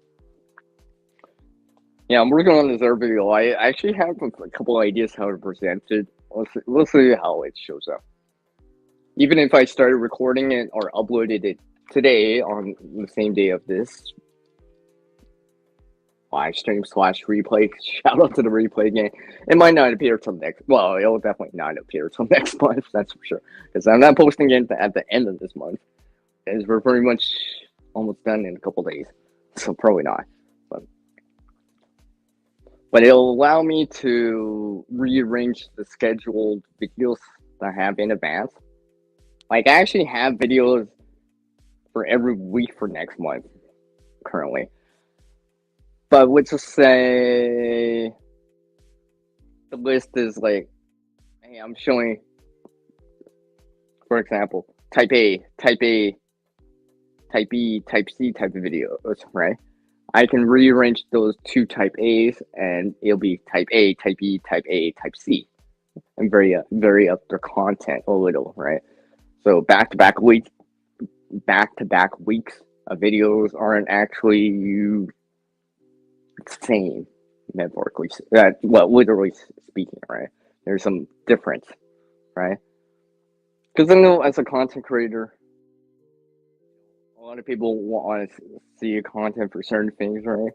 Yeah, I'm working on this art video. I actually have a couple ideas how to present it. We'll see how it shows up. Even if I started recording it or uploaded it today on the same day of this live stream / replay, shout out to the replay game. It might not appear till next. Well, it'll definitely not appear till next month. That's for sure. Because I'm not posting it at the end of this month. As we're pretty much almost done in a couple days, so probably not. But it'll allow me to rearrange the scheduled videos that I have in advance. Like, I actually have videos for every week for next month currently. But let's just say the list is like, hey, I'm showing, for example, type A, type B, type C type of videos, right? I can rearrange those two type A's and it'll be type A, type B, type A, type C. And vary up their content a little, right? So back to back weeks of videos aren't actually the same, metaphorically, literally speaking, right? There's some difference, right? Because I know as a content creator, a lot of people want to see your content for certain things, right?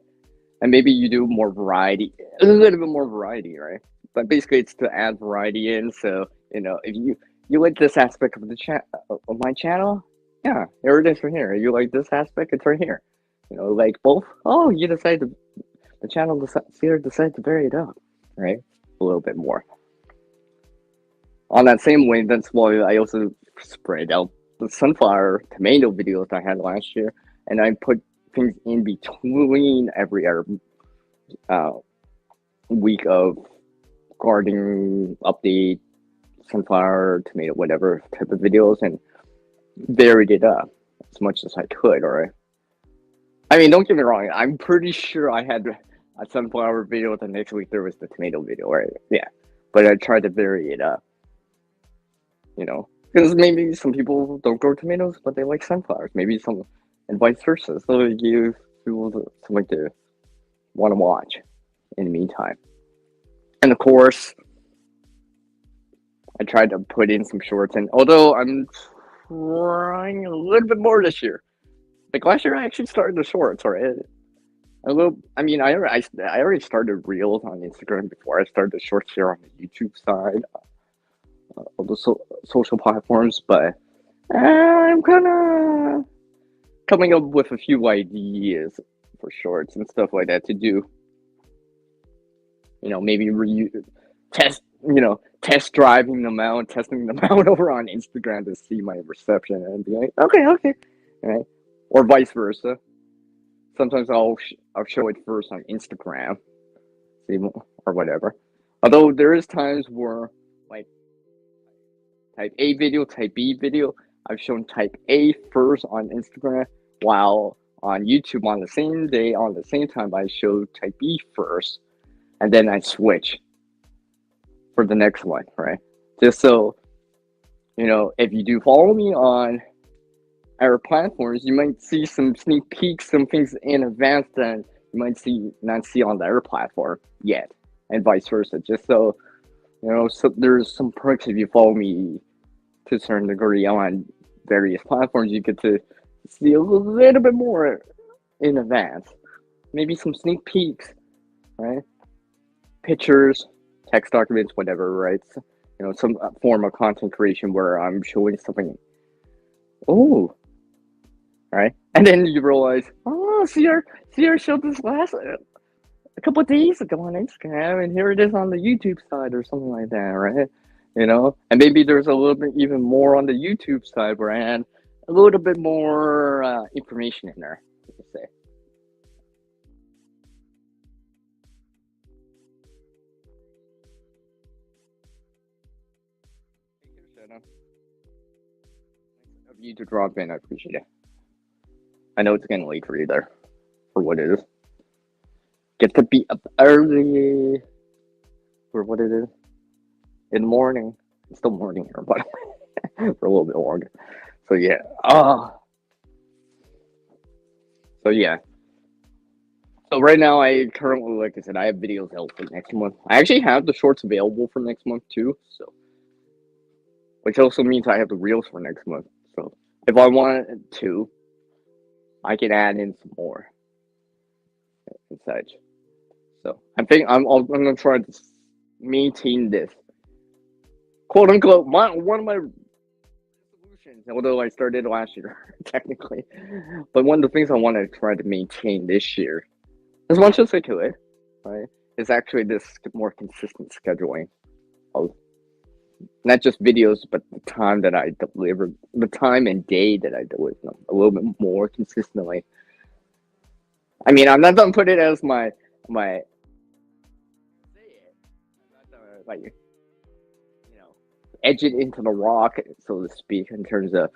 And maybe you do more variety, a little bit more variety, right? But basically, it's to add variety in. So if you like this aspect of the of my channel, Yeah, here it is right here. You like this aspect? It's right here. You know, like both. Oh, you decide to the channel decide to vary it up, right? A little bit more. On that same way, that's why I also spread out the sunflower tomato videos I had last year, and I put things in between every other uh, week of gardening update, sunflower, tomato, whatever type of videos, and varied it up as much as I could. All right. I mean, don't get me wrong. I'm pretty sure I had a sunflower video. The next week there was the tomato video, right? Yeah, but I tried to vary it up. You know, because maybe some people don't grow tomatoes, but they like sunflowers. Maybe some, and vice versa. So it gives people something to want to watch in the meantime. And of course, I tried to put in some shorts, and although I'm trying a little bit more this year, like last year I actually started the shorts, right? A little. I mean, I already started reels on Instagram before I started the shorts here on the YouTube side of the social platforms, but I'm kind of coming up with a few ideas for shorts and stuff like that to do. You know, maybe test. You know, test driving them out, testing them out over on Instagram to see my reception and be like, okay, okay, right, or vice versa. Sometimes I'll show it first on Instagram, see, or whatever. Although there is times where like type A video, type B video, I've shown type A first on Instagram, while on YouTube on the same day, on the same time, I show type B first, and then I switch for the next one, right? Just so you know, if you do follow me on our platforms, you might see some sneak peeks, some things in advance that you might not see on the other platform yet, and vice versa. Just so you know, so there's some perks if you follow me to a certain degree on various platforms. You get to see a little bit more in advance, maybe some sneak peeks, right? Pictures, text documents, whatever, right? So, you know, some form of content creation where I'm showing something. Oh, right, and then you realize, oh, Sierra showed this last a couple of days ago on Instagram, and here it is on the YouTube side or something like that, right? You know, and maybe there's a little bit even more on the YouTube side where I had a little bit more information in there, you could say. Hey, here's Shanna. Of you to drop in, I appreciate it. I know it's getting late for you there, for what it is. Get to be up early for what it is in the morning. It's still morning here, but for a little bit longer. So yeah. So yeah. So right now, I currently, like I said, I have videos out for next month. I actually have the shorts available for next month too. So, which also means I have the reels for next month. So, if I wanted to, I can add in some more and such. So, I think I'm gonna try to maintain this quote unquote one of my resolutions. Although I started last year technically, but one of the things I want to try to maintain this year, as much as I could, right, is actually this more consistent scheduling of not just videos, but the time that I deliver, the time and day that I deliver them a little bit more consistently. I mean, I'm not gonna put it as my say it. I'm not gonna like you know edge it into the rock, so to speak, in terms of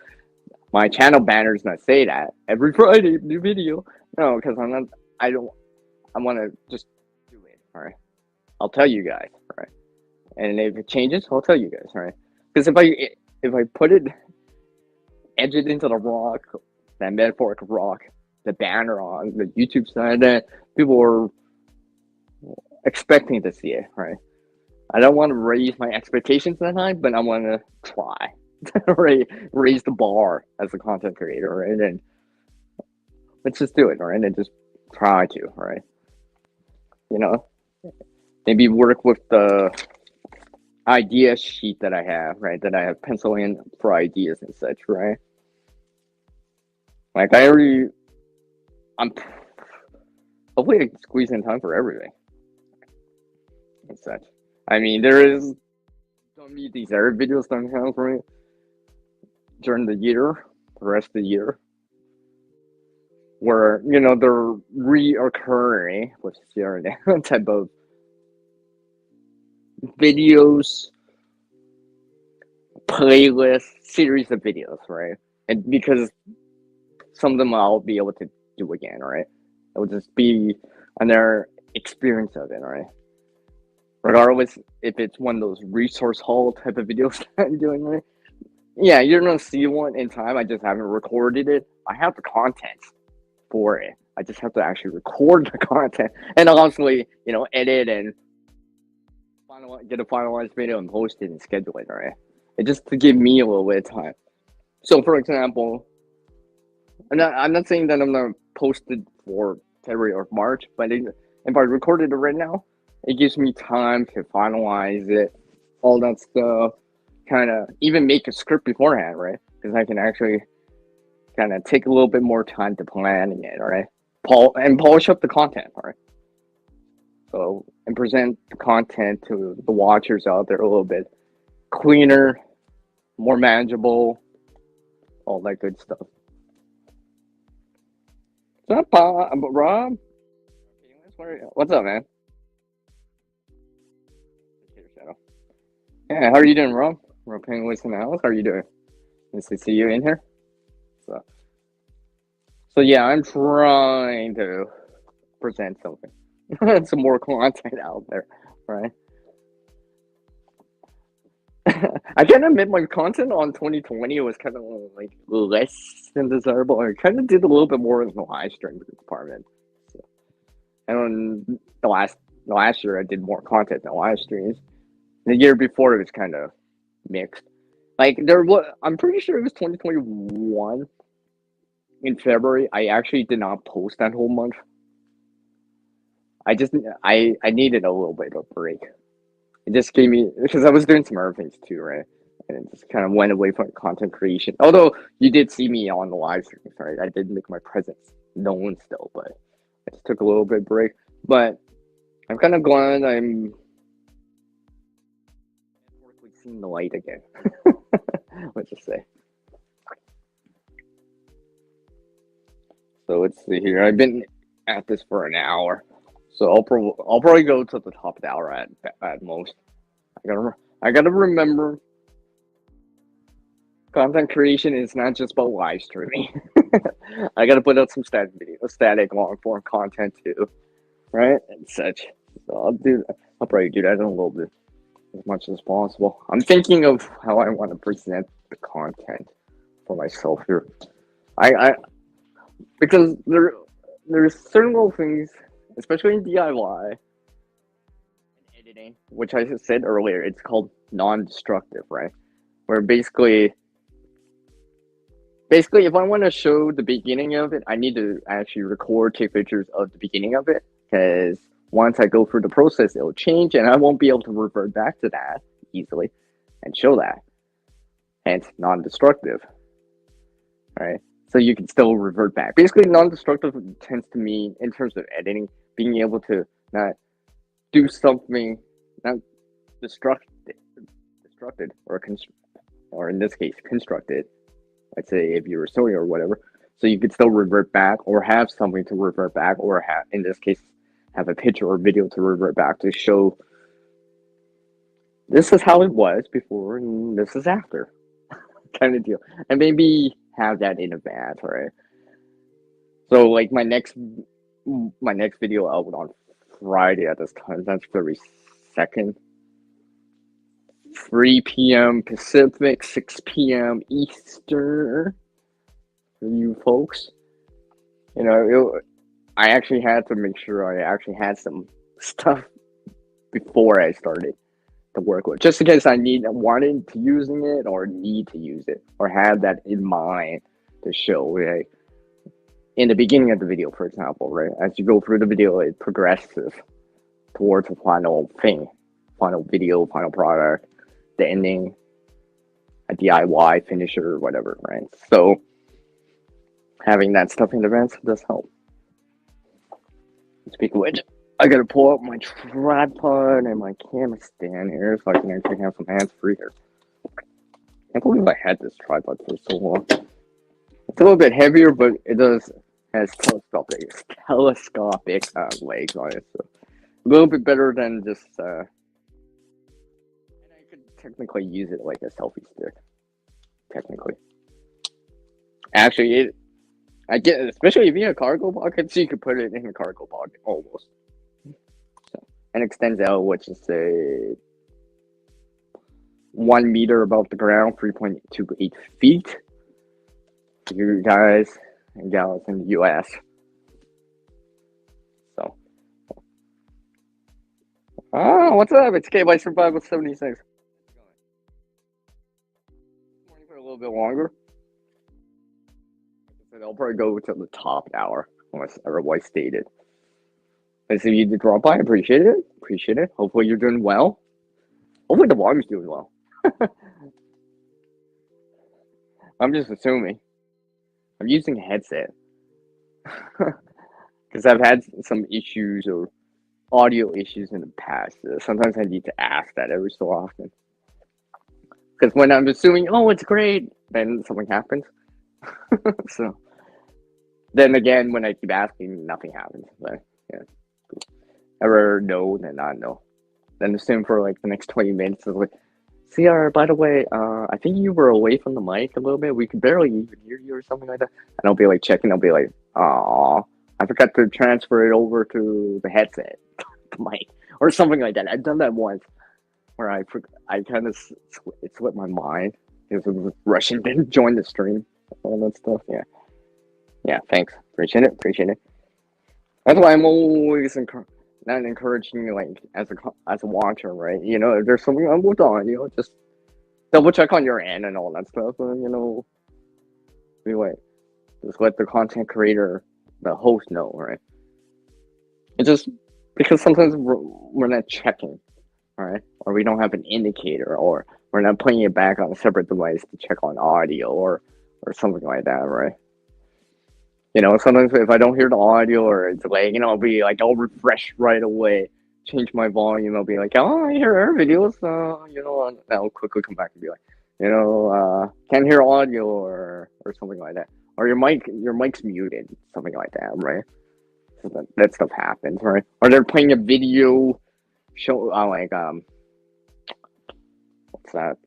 my channel banners. Not say that every Friday new video. No, because I'm not. I don't. I want to just do it. All right. I'll tell you guys. All right. And if it changes, I'll tell you guys. All right. Because if I put it edge it into the rock, that metaphoric rock, the banner on the YouTube side, that people are expecting to see it, right? I don't want to raise my expectations that high, but I want to try raise the bar as a content creator, right? And let's just do it, right? And just try to, right? You know, maybe work with the idea sheet that I have, right? That I have pencil in for ideas and such, right? Like I'm hopefully I can squeeze in time for everything and such. I mean, there is gonna be these other videos that I'm having for me during the year, the rest of the year, where they're reoccurring with certain type of videos, playlist, series of videos, right? And because some of them I'll be able to do again, right? It will just be another experience of it, right? Regardless if it's one of those resource haul type of videos that I'm doing, right? Yeah, you're gonna see one in time. I just haven't recorded it. I have the content for it. I just have to actually record the content and honestly, edit and get a finalized video and post it and schedule it, right? It just to give me a little bit of time. So, for example, I'm not saying that I'm gonna post it for February or March, but if I recorded it right now, it gives me time to finalize it, all that stuff, kind of even make a script beforehand, right? Because I can actually kind of take a little bit more time to planning it, all right? Polish up the content, all right? So, and present the content to the watchers out there a little bit cleaner, more manageable, all that good stuff. What's up, Rob? What's up, man? Yeah, how are you doing, Rob? Rob Penguins in the house. How are you doing? Nice to see you in here. So yeah, I'm trying to present something, some more content out there, right? I can admit my content on 2020 was kind of like less than desirable. I kind of did a little bit more in the live stream department. So, and on the last year, I did more content than live streams. The year before, it was kind of mixed. Like I'm pretty sure it was 2021 in February. I actually did not post that whole month. I needed a little bit of a break. It just gave me because I was doing some other things too, right? And it just kind of went away from content creation. Although you did see me on the live streams, right? I did make my presence known still, but I just took a little bit break. But I'm kind of glad I'm seeing the light again. Let's just say. So let's see here. I've been at this for an hour, so I'll probably go to the top of the hour at most. I gotta remember, content creation is not just about live streaming. I gotta put out some static long form content too, right? And such. So I'll probably do that in a little bit, as much as possible. I'm thinking of how I want to present the content for myself here. I because there's certain little things, especially in DIY and editing, which I said earlier, it's called non-destructive, right? Where basically if I want to show the beginning of it, I need to actually take pictures of the beginning of it, because once I go through the process, it'll change and I won't be able to revert back to that easily and show that. Hence, non-destructive, right? So you can still revert back. Basically, non-destructive tends to mean, in terms of editing, being able to not do something, not destructed, or in this case, constructed. Let's say if you were sewing or whatever, so you could still revert back or have something to revert back, or have, in this case, have a picture or video to revert back to show this is how it was before and this is after, kind of deal. And maybe have that in advance, right? So like my next video out on Friday at this time, that's February 2nd, 3 p.m. Pacific, 6 p.m. Eastern. For you folks, I actually had to make sure I actually had some stuff before I started to work with, just in case I wanted to using it or need to use it or have that in mind to show, right? In the beginning of the video, for example, right? As you go through the video, it progresses towards the final thing, final video, final product, the ending, a DIY finisher or whatever, right? So Having that stuff in advance does help. Speaking of which, I gotta pull up my tripod and my camera stand here so I can actually have some hands free here. I can't believe I had this tripod for so long. It's a little bit heavier, but it has telescopic legs on it, so a little bit better than just. And I could technically use it like a selfie stick. Technically, actually, I get, especially if you have a cargo pocket, so you could put it in a cargo pocket almost. So, and extends out, which is say 1 meter above the ground, 3.28 feet. You guys and gals in the U.S. So, what's up? It's K by Survival 76. Morning for a little bit longer. I'll probably go to the top hour, unless otherwise stated. And so you did drop by, appreciate it. Appreciate it. Hopefully you're doing well. Hopefully the volume's doing well. I'm just assuming. I'm using a headset. Because I've had some issues or audio issues in the past. Sometimes I need to ask that every so often. Because when I'm assuming, oh, it's great, then something happens. So, then again, when I keep asking, nothing happens. But, yeah. Ever know, then not know. Then assume for like the next 20 minutes, it's like, CR, by the way, I think you were away from the mic a little bit. We could barely even hear you or something like that. And I'll be like checking. I'll be like, "Aw, I forgot to transfer it over to the headset, the mic, or something like that." I've done that once, where I kind of it slipped my mind because it was rushing to join the stream, all that stuff. Yeah, yeah. Thanks, appreciate it, appreciate it. That's why I'm always not encouraging like as a watcher, right? You know, if there's something I'm on, you know, just double check on your end and all that stuff, and you know, be like, just let the content creator, the host know, right? It's just because sometimes we're not checking, right? Or we don't have an indicator, or we're not putting it back on a separate device to check on audio or something like that, right? You know, sometimes if I don't hear the audio or it's like, you know, I'll be like, I'll refresh right away, change my volume. I'll be like, oh, I hear our videos, you know, and I'll quickly come back and be like, you know, can't hear audio or something like that. Or your mic's muted, something like that, right? So that stuff happens, right? Or they're playing a video show, like, what's that?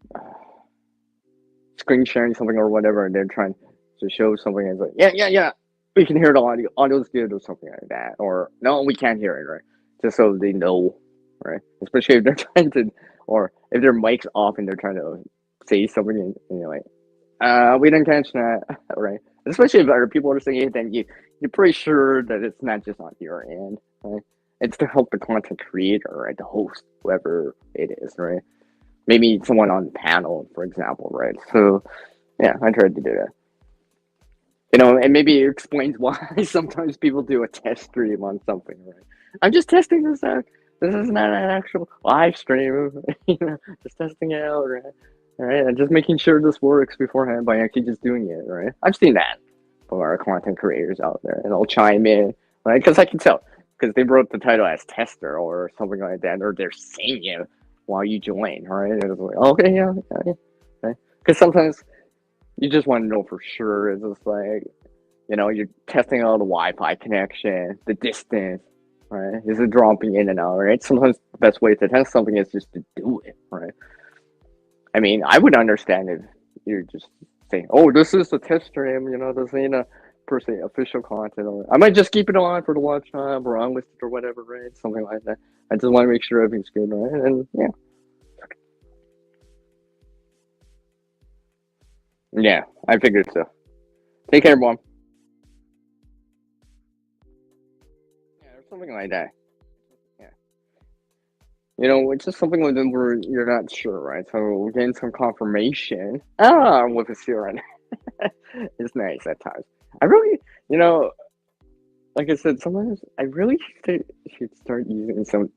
Screen sharing something or whatever, and they're trying to show something. And it's like, yeah, we can hear the audio. Audio's good or something like that. Or no, we can't hear it, right? Just so they know, right? Especially if they're trying to, or if their mic's off and they're trying to say something, and you're like, we didn't catch that, right? Especially if other people are saying it, then you're pretty sure that it's not just on your end, right? It's to help the content creator, right? The host, whoever it is, right? Maybe someone on the panel, for example, right? So, yeah, I tried to do that. You know, and maybe it explains why sometimes people do a test stream on something, right? I'm just testing this out. This is not an actual live stream, you know, just testing it out, right? All right, and just making sure this works beforehand by actually just doing it, right? I've seen that from our content creators out there, and they'll chime in, right? Because I can tell, because they wrote the title as tester or something like that, or they're saying it while you join, right? And it's like, okay, yeah, okay. Because sometimes you just want to know for sure. It's just like, you know, you're testing out the Wi-Fi connection, the distance, right? Is it dropping in and out, right? Sometimes the best way to test something is just to do it, right? I mean, I would understand if you're just saying, "Oh, this is a test stream," you know, this ain't a per se official content. Or I might just keep it on for the watch time or unlisted or whatever, right? Something like that. I just want to make sure everything's good, right? And yeah. Yeah, I figured so. Take care, Mom. Yeah, or something like that. Yeah. You know, it's just something like that where you're not sure, right? So we're getting some confirmation. With a CRN. It's nice at times. I really, you know, like I said, sometimes I really should start using some.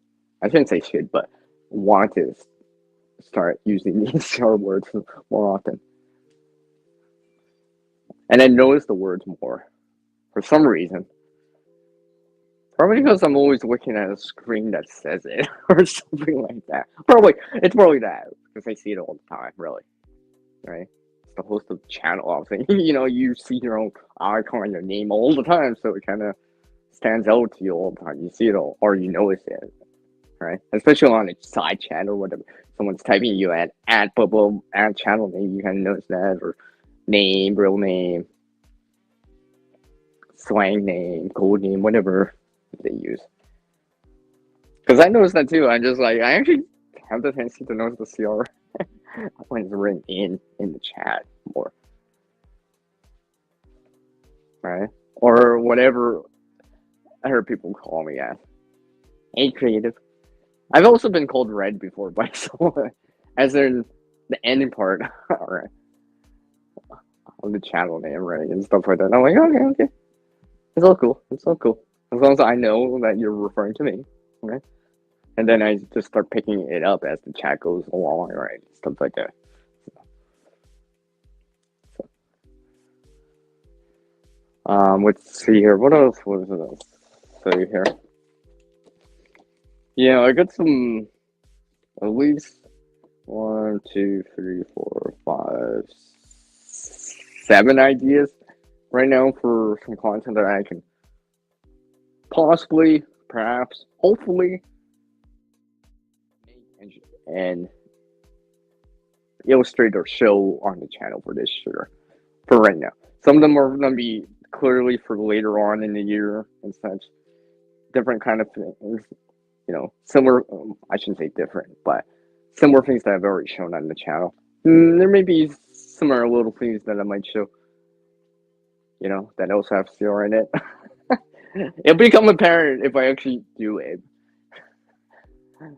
I shouldn't say should, but want to start using these short words more often. and I notice the words more for some reason. Probably because I'm always looking at a screen that says it or something like that. Probably it's probably that because I see it all the time, really. Right? It's the host of the channel. I was thinking, you see your own icon, your name all the time, so it kind of stands out to you all the time. You see it all, or you notice it, right? Especially on a side channel, whatever. Someone's typing you at bubble at channel name, you kind of notice that, or name, real name, slang name, code name, whatever they use. Because I noticed that too. I actually have the tendency to notice the CR when it's written in the chat more, right? Or whatever I heard people call me as. Hey, creative. I've also been called red before by someone, as in the ending part, right, of the channel name, right, and stuff like that. And I'm like, okay. It's all cool. It's all cool. As long as I know that you're referring to me, right? And then I just start picking it up as the chat goes along, right? Stuff like that. Let's see here. What else was it? Say here. Yeah, I got some at least 1, 2, 3, 4, 5, 7 ideas right now for some content that I can possibly, perhaps, hopefully, and illustrate or show on the channel for this year. For right now, some of them are going to be clearly for later on in the year and such. Different kind of things, similar. I shouldn't say different, but similar things that I've already shown on the channel. There may be some other little things that I might show, that also have CR in it. It'll become apparent if I actually do it.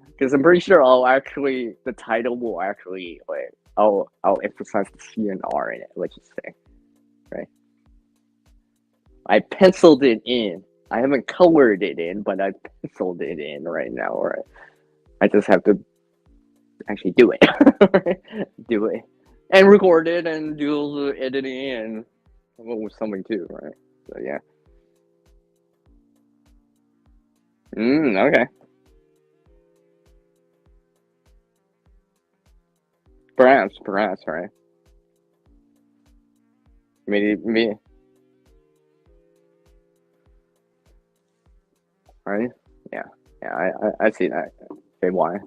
Because I'm pretty sure the title will actually, I'll emphasize the C and R in it, let's just say. Right? I penciled it in. I haven't colored it in, but I penciled it in right now, right? I just have to actually do it. Do it. And record it and do the editing and come up with something too, right? So yeah. Okay. Perhaps, right? Maybe, right? Yeah, I see that. Okay, why?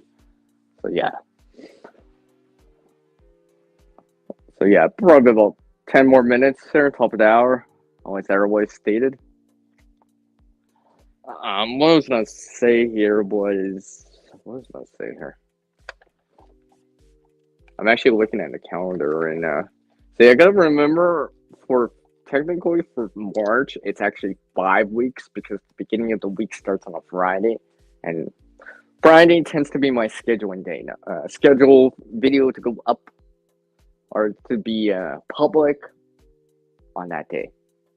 So yeah. So yeah, probably about 10 more minutes there, top of the hour. Always everybody stated. What I was gonna say here was, I'm actually looking at the calendar and so I gotta remember technically for March, it's actually 5 weeks because the beginning of the week starts on a Friday, and Friday tends to be my scheduling day. Schedule video to go up or to be public on that day.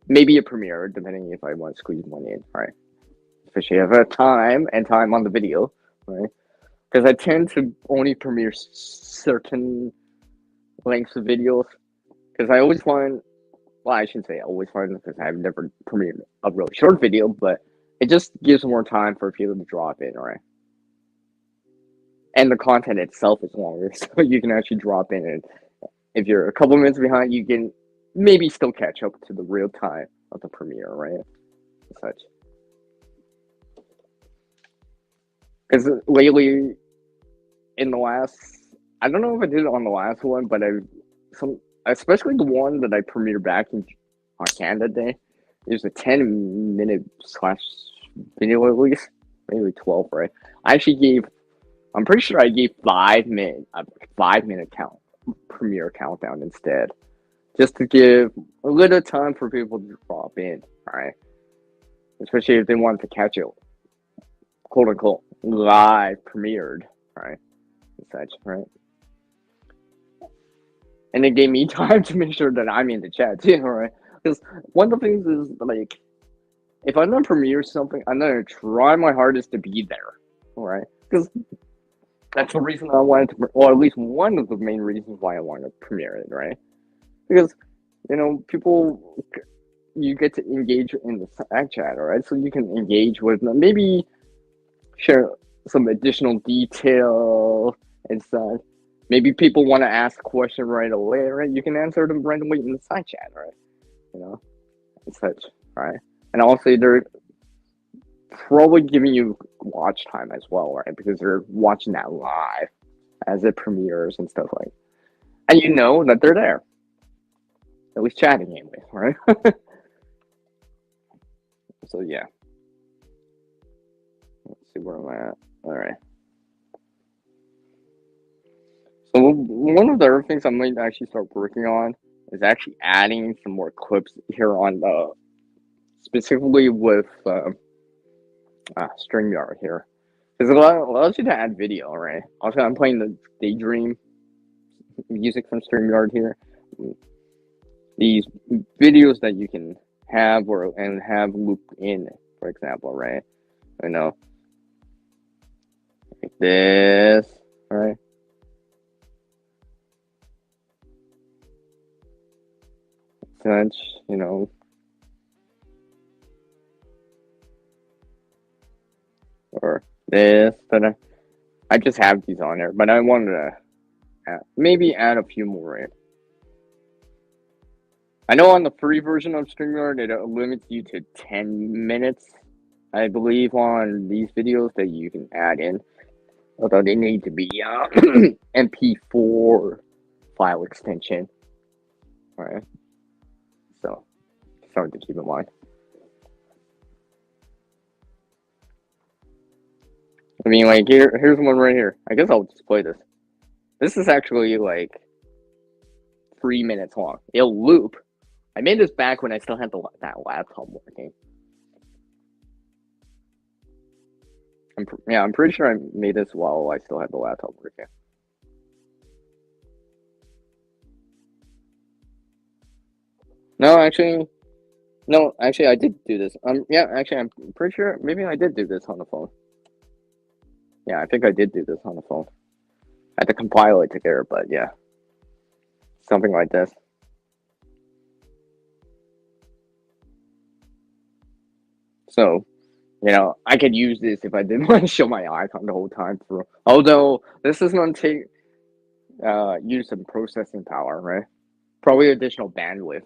Maybe a premiere, depending if I want to squeeze one in, right? Especially if I have time on the video, right? Because I tend to only premiere certain lengths of videos. Because I always find, well, I shouldn't say always find, because I've never premiered a really short video, but it just gives more time for people to drop in, right? And the content itself is longer, so you can actually drop in, and if you're a couple minutes behind, you can maybe still catch up to the real time of the premiere, right? And such. Because lately, in the last, I don't know if I did it on the last one, but especially the one that I premiered back on Canada Day, it was a 10-minute / video at least, maybe 12, right? I'm pretty sure I gave 5-minute premiere countdown instead, just to give a little time for people to drop in, right? Especially if they want to catch it, quote unquote, live premiered, right? And such, right? And it gave me time to make sure that I'm in the chat too, right? Because one of the things is, like, if I'm gonna premiere something, I'm gonna try my hardest to be there, right? Because that's the reason I wanted to, or at least one of the main reasons why I wanted to premiere it, right? Because people, you get to engage in the Slack chat, all right? So you can engage with them, maybe share some additional detail and such. Maybe people want to ask a question right away, right? You can answer them right away in the Slack chat, right? You know, and such, right? And also, they're probably giving you watch time as well, right? Because they're watching that live as it premieres and stuff like. And you know that they're there, at least chatting anyway, right? So yeah, let's see where I'm at. All right. So one of the other things I might actually start working on is actually adding some more clips here on the specifically with StreamYard here, because it allows you to add video, right? Also, I'm playing the Daydream music from StreamYard here. These videos that you can have and have looped in, for example, right? You know, like this, right? Such, or this, but I just have these on there, but I wanted to maybe add a few more in. I know on the free version of StreamYard, it limits you to 10 minutes, I believe, on these videos that you can add in. Although they need to be MP4 file extension. Alright. So, something to keep in mind. I mean, like, here's one right here. I guess I'll just play this. This is actually, like, 3 minutes long. It'll loop. I made this back when I still had that laptop working. I'm pretty sure I made this while I still had the laptop working. No, actually, I did do this. Yeah, actually, I'm pretty sure maybe I did do this on the phone. Yeah, I think I did do this on the phone. I had to compile it together, but yeah, something like this. So, I could use this if I didn't want to show my icon the whole time through. Although this is going to take use some processing power, right? Probably additional bandwidth.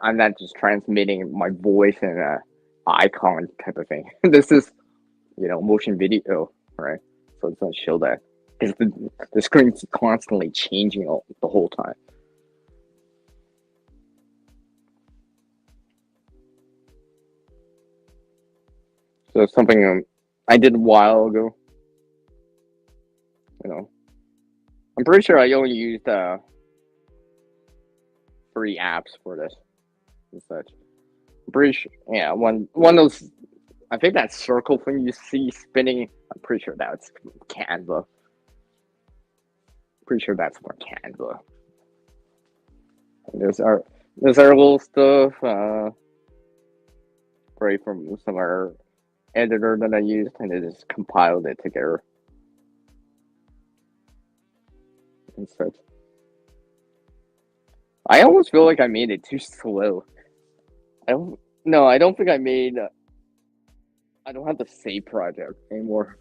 I'm not just transmitting my voice and icon type of thing. This is, motion video, right? So it's going to show that because the screen's constantly changing the whole time. So it's something I did a while ago. I'm pretty sure I only used 3 apps for this and such. I'm pretty sure, yeah, one of those. I think that circle thing you see spinning. I'm pretty sure that's Canva. Pretty sure that's more Canva. And there's our little stuff. Right from some of our editor that I used, and it just compiled it together and such. I almost feel like I made it too slow. I don't think I made. I don't have the save project anymore.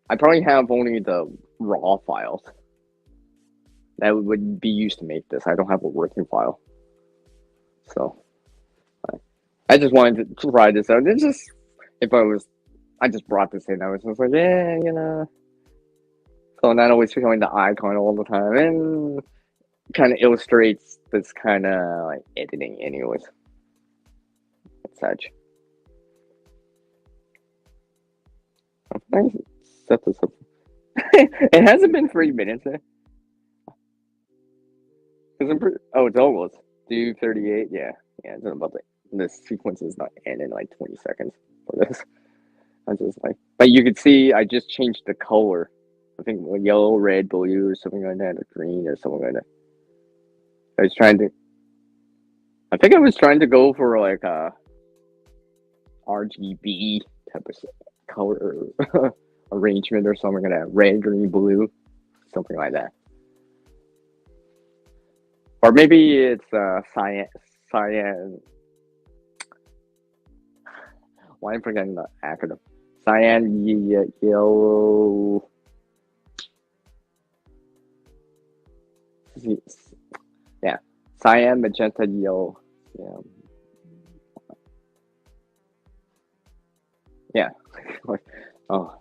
I probably have only the raw files that would be used to make this. I don't have a working file, so I just wanted to try this out. It's just I just brought this in. I was just like, yeah. So not always showing the icon all the time, and kind of illustrates this kind of like editing, anyways. And such. I set this up. It hasn't been 3 minutes. It's almost 2:38. Yeah, it's about this sequence is not end in like 20 seconds for this. I was just like, but you could see I just changed the color. I think yellow, red, blue, or something like that, or green, or something like that. I think I was trying to go for like a RGB type of color arrangement or something like that. Red, green, blue, something like that. Or maybe it's cyan. Why am I forgetting the acronym? Cyan, yellow. Yeah, cyan, magenta, yellow. Yeah, yeah. Oh,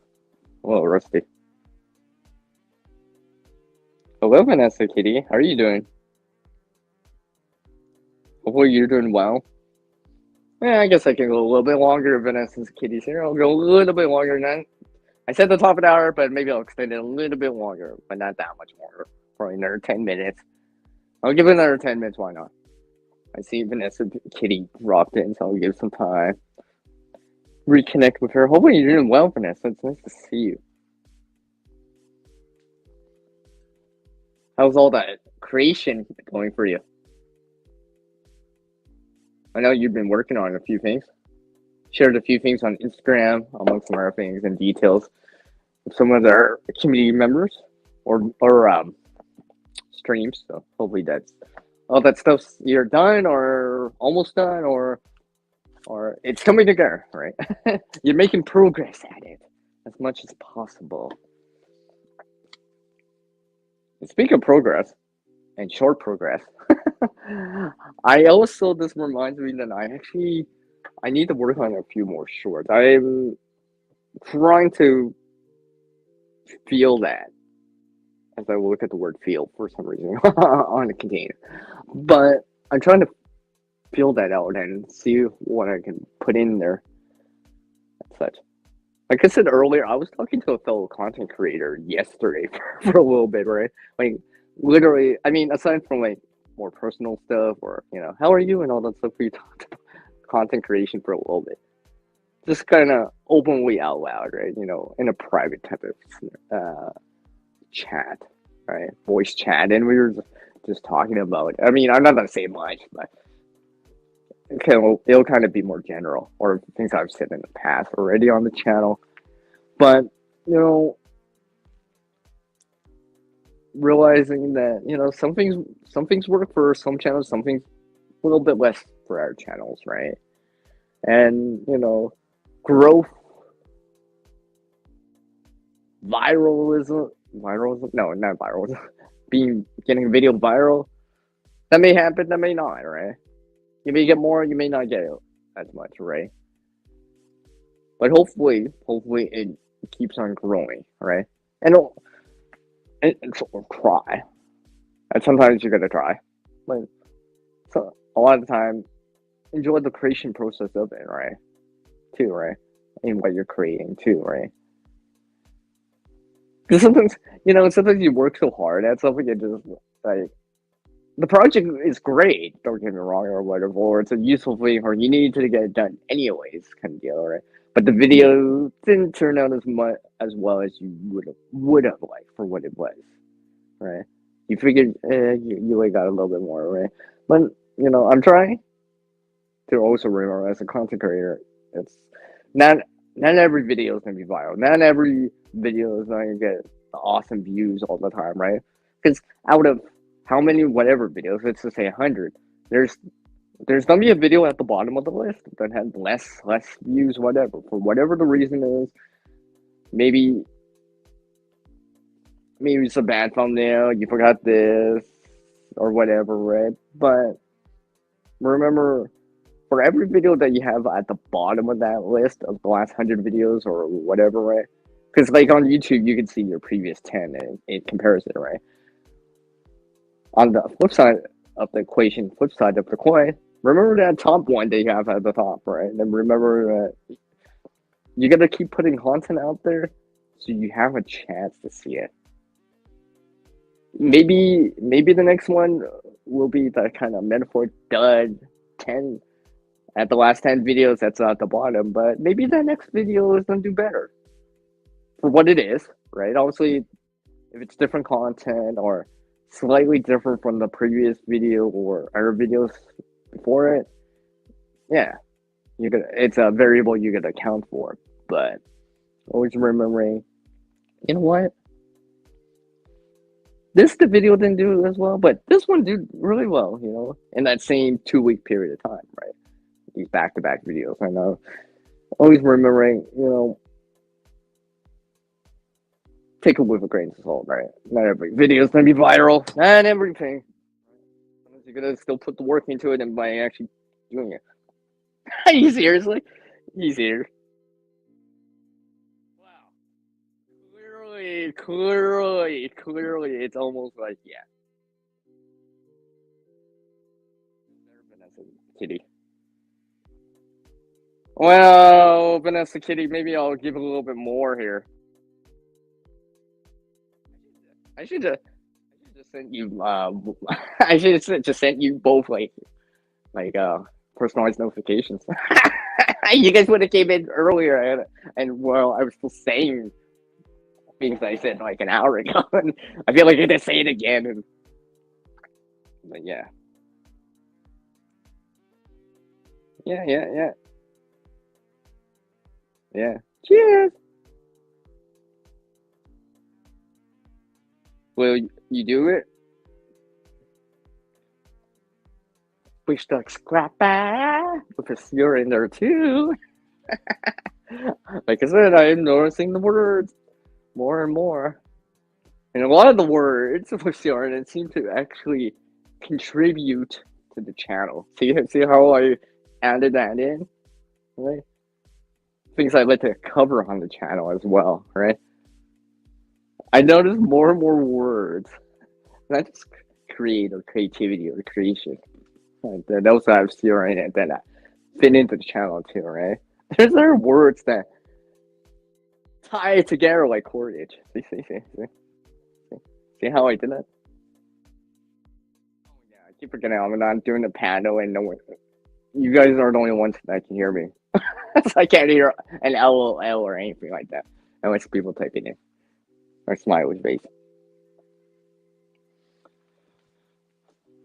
a little rusty. Hello, Vanessa Kitty. How are you doing? Hopefully you're doing well. Yeah, I guess I can go a little bit longer. Vanessa's Kitty's here. I'll go a little bit longer than that. I said the top of the hour, but maybe I'll extend it a little bit longer, but not that much longer. Probably another 10 minutes. I'll give it another 10 minutes. Why not? I see Vanessa Kitty dropped in, so I'll give some time. Reconnect with her. Hopefully you're doing well, Vanessa. It's nice to see you. How's all that creation going for you? I know you've been working on a few things. Shared a few things on Instagram, among some other things and details with some of their community members or streams. So hopefully that's all that stuff's either done or almost done or it's coming together, right? You're making progress at it as much as possible. And speaking of progress and short progress, I also this reminds me that I need to work on a few more shorts. I'm trying to feel that as I look at the word feel for some reason on the container. But I'm trying to feel that out and see what I can put in there and such. Like I said earlier, I was talking to a fellow content creator yesterday for a little bit, right? Like literally, I mean, aside from like more personal stuff or how are you and all that stuff, we talked about content creation for a little bit. Just kind of openly out loud, right? In a private type of chat, right? Voice chat, and we were just talking about. I mean, I'm not gonna say much, but it'll kind of be more general or things I've said in the past already on the channel. But realizing that some things work for some channels, some things a little bit less for our channels, right? And growth, viralism, no, not viralism, getting a video viral, that may happen, that may not, right? You may get more, you may not get as much, right? But hopefully it keeps on growing, right? And try. And sometimes you gotta try. But so a lot of the time, enjoy the creation process of it, right? Too, right? In what you're creating too, right? Because sometimes you work so hard at something and just like the project is great, don't get me wrong, or whatever, or it's a useful thing, or you need to get it done anyways, kind of deal, right? But the video didn't turn out as well as you would have liked for what it was, right? You figured you got a little bit more, right? But I'm trying to also remember as a content creator, it's not every video is gonna be viral. Not every video is gonna get awesome views all the time, right? Because out of how many whatever videos, let's just say 100, there's gonna be a video at the bottom of the list that had less views, whatever, for whatever the reason is. Maybe it's a bad thumbnail, you forgot this or whatever, right? But remember, for every video that you have at the bottom of that list of the last 100 videos or whatever, right? Because like on YouTube, you can see your previous 10 and it compares it, right? On the flip side of the equation, flip side of the coin, remember that top one that you have at the top, right? And then remember that you got to keep putting content out there so you have a chance to see it. Maybe the next one will be the kind of metaphor dud 10 at the last 10 videos that's at the bottom, but maybe the next video is going to do better for what it is, right? Obviously, if it's different content or slightly different from the previous video or other videos before it, yeah, it's a variable you gotta account for. But always remembering, you know what? The video didn't do as well, but this one did really well, you know, in that same 2 week period of time, right? These back to back videos. I know. Always remembering, you know, take it with a grain of salt, right? Not every video is gonna be viral, not everything. You're gonna still put the work into it and by actually doing it. Are you seriously? You serious? Wow. Clearly, it's almost like, yeah. There, Vanessa Kitty. Well, Vanessa Kitty, maybe I'll give a little bit more here. I should just, I should just send you. I should just sent you both like personalized notifications. You guys would have came in earlier, and well, I was still saying things I said like an hour ago, and I feel like I did say it again. And but yeah. Cheers. Will you do it? We stuck scrappa because you're in there too. Like I said, I'm noticing the words more and more. And a lot of the words with Siren seem to actually contribute to the channel. See how I added that in? Right? Things I like to cover on the channel as well, right? I notice more and more words, not just creativity or creation. Right? That also have Siren and then fit into the channel too, right? There are words that tie it together like cordage. See how I did that? Oh, yeah, I keep forgetting I'm not doing the panel and no one. You guys are the only ones that can hear me. So I can't hear an LOL or anything like that unless people type it in or smiley face.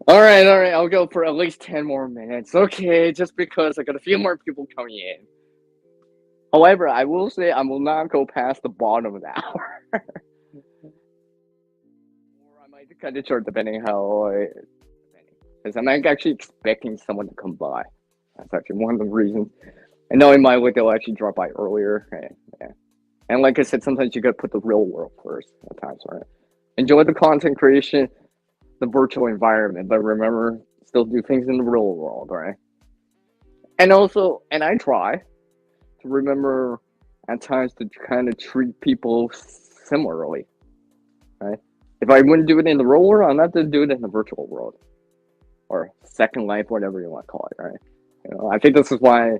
All right. I'll go for at least 10 more minutes. Okay, just because I got a few more people coming in. However, I will say I will not go past the bottom of the hour. Or I might cut it short depending how I. Because I'm actually expecting someone to come by. That's actually one of the reasons. And knowing my way, they'll actually drop by earlier. Yeah. And like I said, sometimes you gotta put the real world first at times, right? Enjoy the content creation, the virtual environment, but remember, still do things in the real world, right? And also, and I try to remember at times to kind of treat people similarly, right? If I wouldn't do it in the real world, I'm not going to do it in the virtual world or second life, whatever you want to call it, right? You know, I think this is why,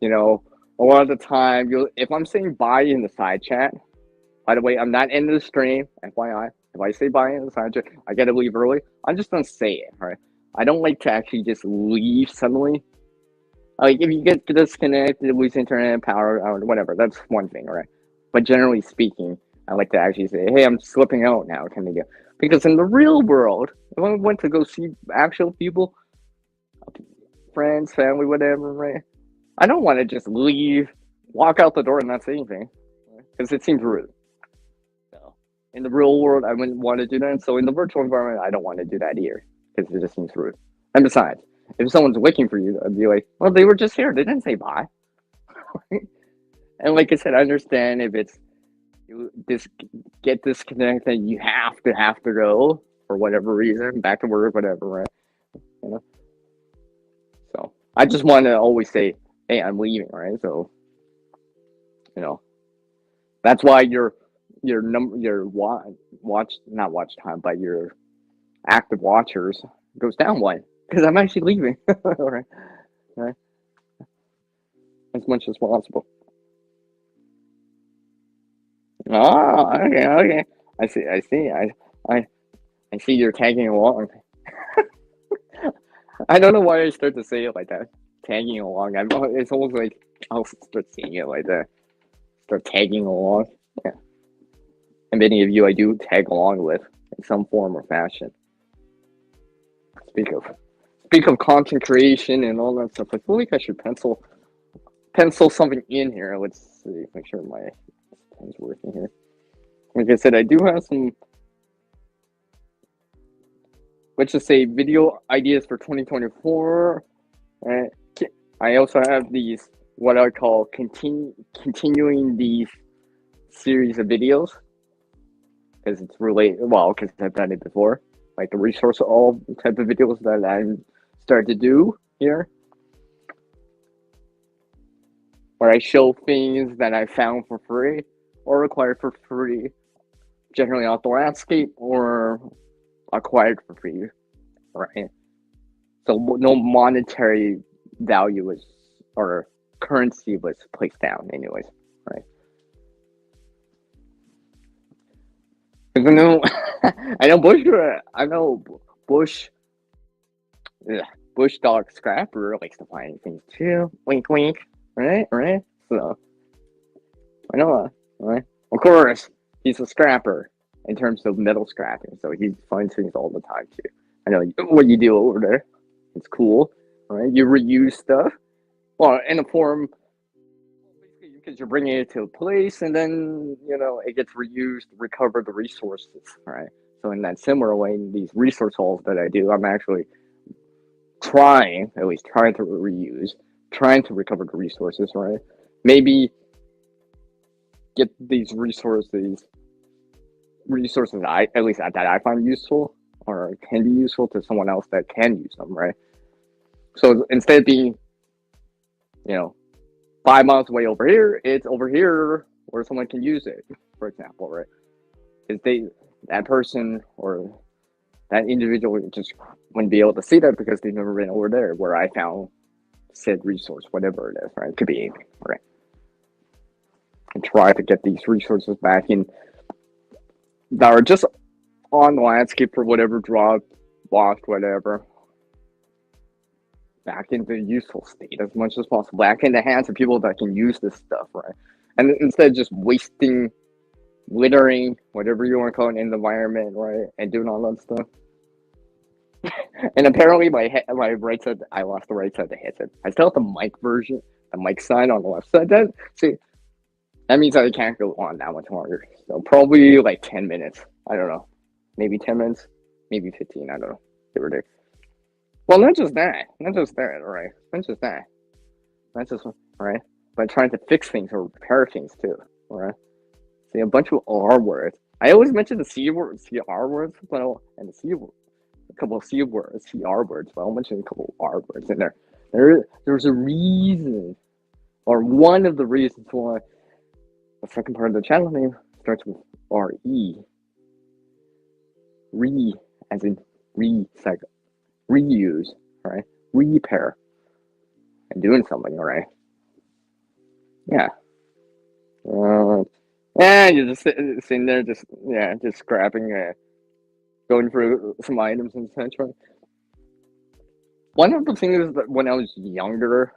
you know, a lot of the time, if I'm saying bye in the side chat, by the way, I'm not in the stream, FYI. If I say bye in the side chat, I gotta leave early. I'm just gonna say it, right? I don't like to actually just leave suddenly. Like, if you get disconnected, lose internet power, or whatever, that's one thing, right? But generally speaking, I like to actually say, hey, I'm slipping out now, can you go? Because in the real world, if I went to go see actual people, friends, family, whatever, right? I don't want to just leave, walk out the door, and not say anything, because it seems rude. So, in the real world, I wouldn't want to do that. So, in the virtual environment, I don't want to do that either, because it just seems rude. And besides, if someone's looking for you, I'd be like, well, they were just here. They didn't say bye. And like I said, I understand if it's you get disconnected, you have to go for whatever reason, back to work, whatever, right? You know. So I just want to always say, hey, I'm leaving, right? So you know, that's why your watch not watch time, but your active watchers goes down one because I'm actually leaving, right? Right? As much as possible. Oh, okay. I I see you're tagging along. I don't know why I start to say it like that. Tagging along. It's almost like I'll start seeing it like that. Start tagging along. Yeah. And many of you I do tag along with in some form or fashion. Speak of speak of content creation and all that stuff. I feel like I should pencil something in here. Let's see. Make sure my pen's working here. Like I said, I do have some let's just say video ideas for 2024. And I also have these what I call continuing these series of videos because it's related. Well, because I've done it before, like the resource all type of videos that I'm starting to do here, where I show things that I found for free or acquired for free, generally off the landscape or acquired for free, right? So no monetary value was or currency was placed down, anyways, right? Because I know, I know Bush, I know Bush, ugh, Bush Dog Scrapper likes to find things too. Wink, wink. Right, right. So I know, right? Of course, he's a scrapper in terms of metal scrapping, so he finds things all the time too. I know what you do over there. It's cool, right? You reuse stuff, well, in a form, basically because you're bringing it to a place, and then it gets reused, recover the resources, right? So in that similar way, in these resource hauls that I do, I'm actually at least trying to reuse, trying to recover the resources, right? Maybe get these resources at least that I find useful or can be useful to someone else that can use them, right? So instead of being, 5 miles away over here, it's over here where someone can use it, for example, right? Because that person or that individual just wouldn't be able to see that because they've never been over there where I found said resource, whatever it is, right? It could be anything, right? And try to get these resources back in that are just on the landscape for whatever dropped, lost, whatever, back into useful state as much as possible, back in the hands of people that can use this stuff, right? And instead of just wasting, littering, whatever you want to call it, in the environment, right? And doing all that stuff. And apparently my right side, I lost the right side of the headset. I still have the mic version, the mic sign on the left side. That means I can't go on that much longer. So probably like 10 minutes. I don't know. Maybe 10 minutes, maybe 15. I don't know. Give or take. Well, not just that, right? Not just that. Not just, right? But trying to fix things or repair things too, right? See, a bunch of R words. I always mention the C word, CR words, and the C word. A couple of C words, CR words, but I'll mention a couple of R words in there. There's a reason, or one of the reasons why the second part of the channel name starts with RE. As in recycle, reuse, right? Repair, and doing something, right? Yeah. You're just sitting there, just scrapping, going through some items and such, right? One of the things that when I was younger,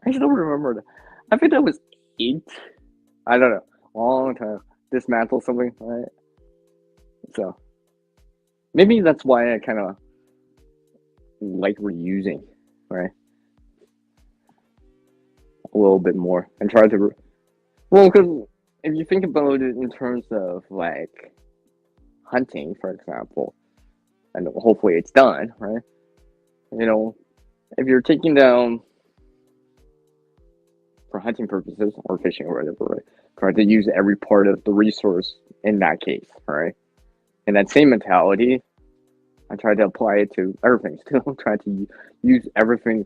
I still remember that. I think I was 8. I don't know, long time. Dismantle something, right? So maybe that's why I kind of like reusing, right? A little bit more and try to. Well, because if you think about it in terms of like hunting, for example, and hopefully it's done, right? If you're taking down for hunting purposes or fishing or whatever, right? Try to use every part of the resource in that case, right? And that same mentality, I try to apply it to everything. Still try to use everything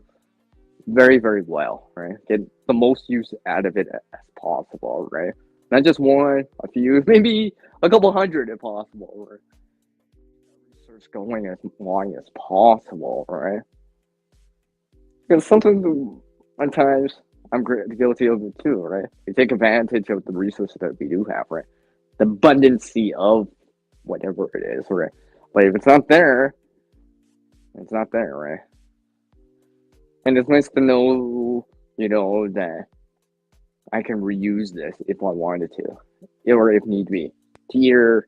very, very well, right? Get the most use out of it as possible, right? Not just one, a few, maybe a couple hundred if possible, right? Research going as long as possible, right? Because sometimes, at times, I'm guilty of it too, right? We take advantage of the resources that we do have, right? The abundancy of whatever it is, right? But if it's not there, it's not there, right? And it's nice to know, that I can reuse this if I wanted to, or if need be. To either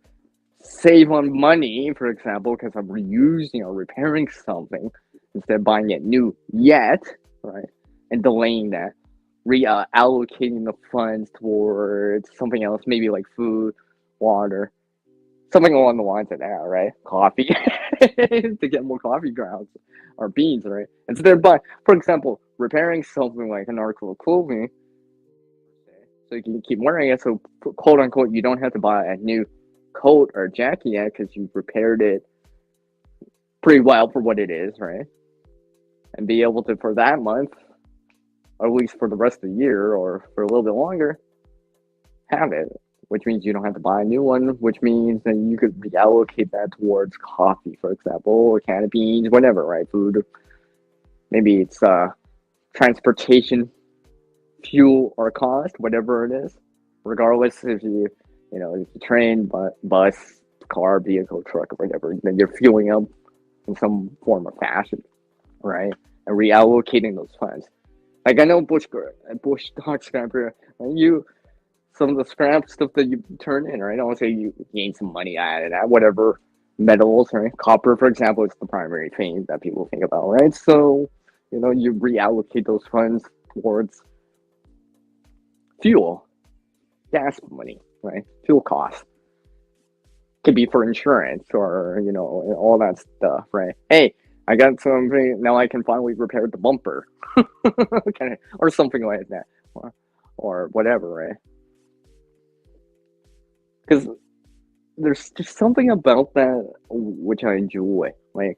save on money, for example, because I'm reusing or repairing something instead of buying it new yet, right? And delaying that, reallocating the funds towards something else, maybe like food, water, something along the lines of that, right? Coffee to get more coffee grounds or beans, right? Instead of buying, for example, repairing something like an article of clothing, so you can keep wearing it. So quote unquote, you don't have to buy a new coat or jacket yet because you've repaired it pretty well for what it is, right? And be able to for that month, or at least for the rest of the year, or for a little bit longer, have it, which means you don't have to buy a new one, which means that you could reallocate that towards coffee, for example, or can of beans, whatever, right? Food. Maybe it's transportation, fuel, or cost, whatever it is. Regardless if if you train, bus, car, vehicle, truck, or whatever, then you're fueling up in some form of fashion, right? And reallocating those funds. Like I know Bush dog scrapper, you some of the scrap stuff that you turn in, right? I want to say you gain some money out of that, whatever metals, right? Copper, for example, is the primary thing that people think about, right? So, you reallocate those funds towards fuel, gas money, right? Fuel costs. Could be for insurance or, all that stuff, right? Hey, I got something, now I can finally repair the bumper. Or something like that. Or whatever, right? Because there's just something about that which I enjoy, like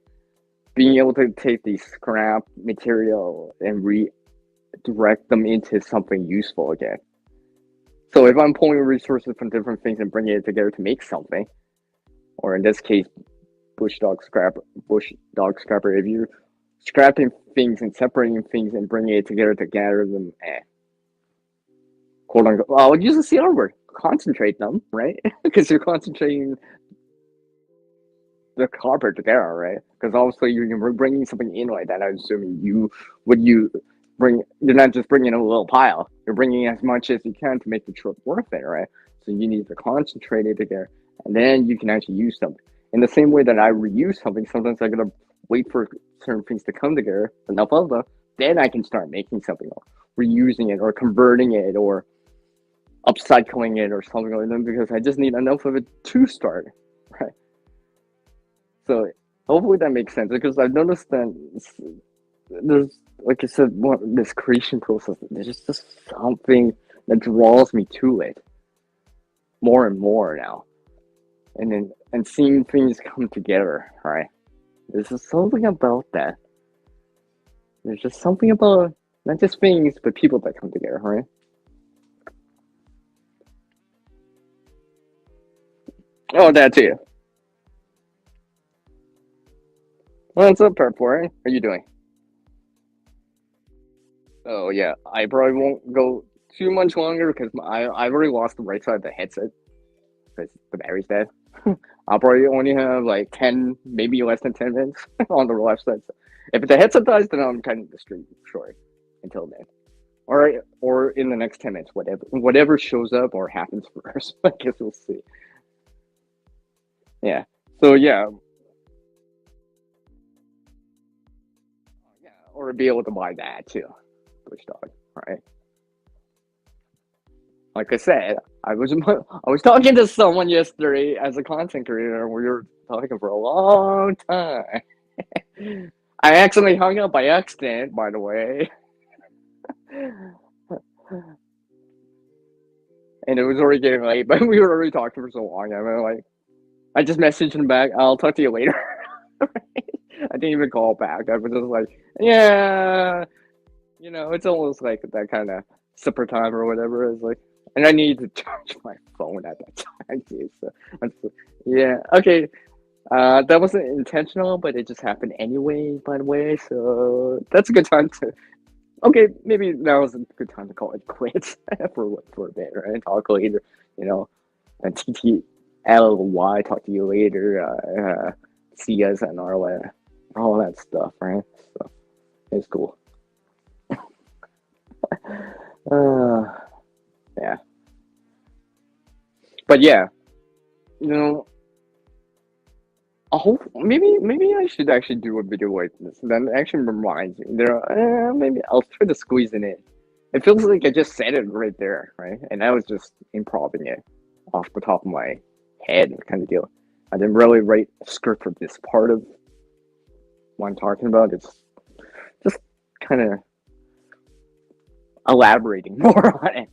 being able to take the scrap material and redirect them into something useful again. So if I'm pulling resources from different things and bringing it together to make something, or in this case, bush dog scrapper, if you're scrapping things and separating things and bringing it together to gather them, quote unquote, I'll use the C R word, concentrate them, right? Because you're concentrating the copper together, right? Because obviously you're bringing something in like that. I'm assuming you bring. You're not just bringing a little pile. You're bringing as much as you can to make the trip worth it, right? So you need to concentrate it together, and then you can actually use something. In the same way that I reuse something, sometimes I gotta wait for certain things to come together, enough of them, then I can start making something, or reusing it, or converting it, or upcycling it, or something like that. Because I just need enough of it to start, right? So hopefully that makes sense because I've noticed that there's, like I said, this creation process. There's just something that draws me to it more and more now, and seeing things come together. Right? There's just something about that. There's just something about not just things, but people that come together. Right? Oh, that too. What's up, Purple? How are you doing? Oh yeah, I probably won't go too much longer because I've already lost the right side of the headset because the battery's dead. I'll probably only have like 10, maybe less than 10 minutes on the left side. So if the headset dies, then I'm cutting the stream short until then. Or in the next 10 minutes, whatever shows up or happens first. I guess we'll see. Yeah. So yeah, or be able to buy that too, Bush Dog. Right. Like I said, I was talking to someone yesterday as a content creator. We were talking for a long time. I accidentally hung up by accident, by the way, and it was already getting late. But we were already talking for so long. I mean, like, I just messaged him back. I'll talk to you later. I didn't even call back. I was just like, yeah, it's almost like that kind of supper time or whatever. It's like, and I need to charge my phone at that time too. So, yeah, okay. That wasn't intentional, but it just happened anyway. By the way, so that's a good time to. Okay, maybe now is a good time to call it quits for a bit, right? Talk later, you know. And TTLY, talk to you later. See us and all that stuff, right? So it's cool. Uh, yeah, but yeah, you know, I hope maybe I should actually do a video like this. That actually reminds me. Maybe I'll try to squeeze it in. It feels like I just said it right there, right? And I was just improvising it off the top of my head, kind of deal. I didn't really write a script for this part of what I'm talking about. It's just kind of elaborating more on it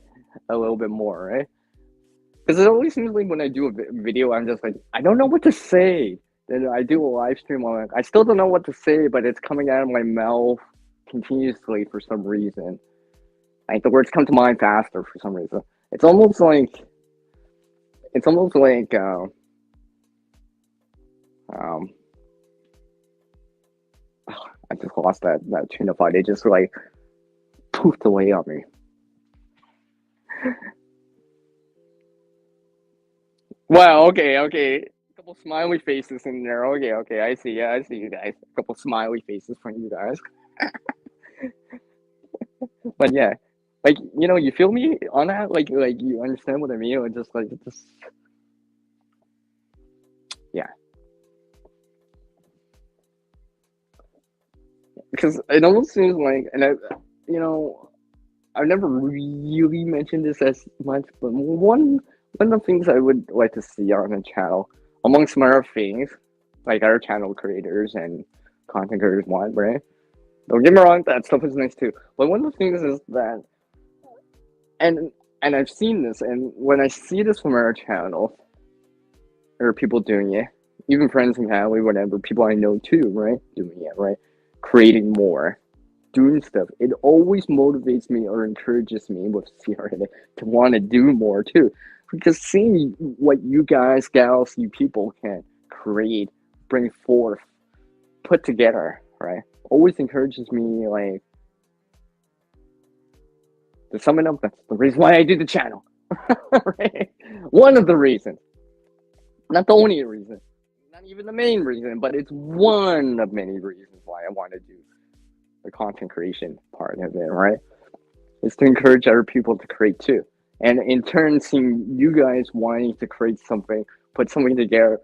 a little bit more, right? Because it always seems like when I do a video, I'm just like, I don't know what to say. Then I do a live stream, I'm like, I still don't know what to say, but it's coming out of my mouth continuously for some reason. Like the words come to mind faster for some reason. It's almost like it's almost like um I just lost that train of thought. It just like poofed away on me. Wow, okay. A couple smiley faces in there. Okay, I see. Yeah, I see you guys. A couple smiley faces from you guys. But yeah, like you feel me on that? Like you understand what I mean? Or just like just yeah, because it almost seems like, and you know, I've never really mentioned this as much, but one of the things I would like to see on a channel, amongst my other things, like our channel creators and content creators want, right? Don't get me wrong, that stuff is nice too. But one of the things is that, and I've seen this, and when I see this from our channel, or people doing it, even friends and family, whatever, people I know too, right? Doing it, right? Creating more, doing stuff. It always motivates me or encourages me with CRNA to want to do more too. Because seeing what you guys, gals, you people can create, bring forth, put together, right? Always encourages me, like, to sum it up, that's the reason why I do the channel. Right? One of the reasons. Not the only reason. Not even the main reason, but it's one of many reasons why I want to do the content creation part of it, right? Is to encourage other people to create too. And in turn, seeing you guys wanting to create something, put something together,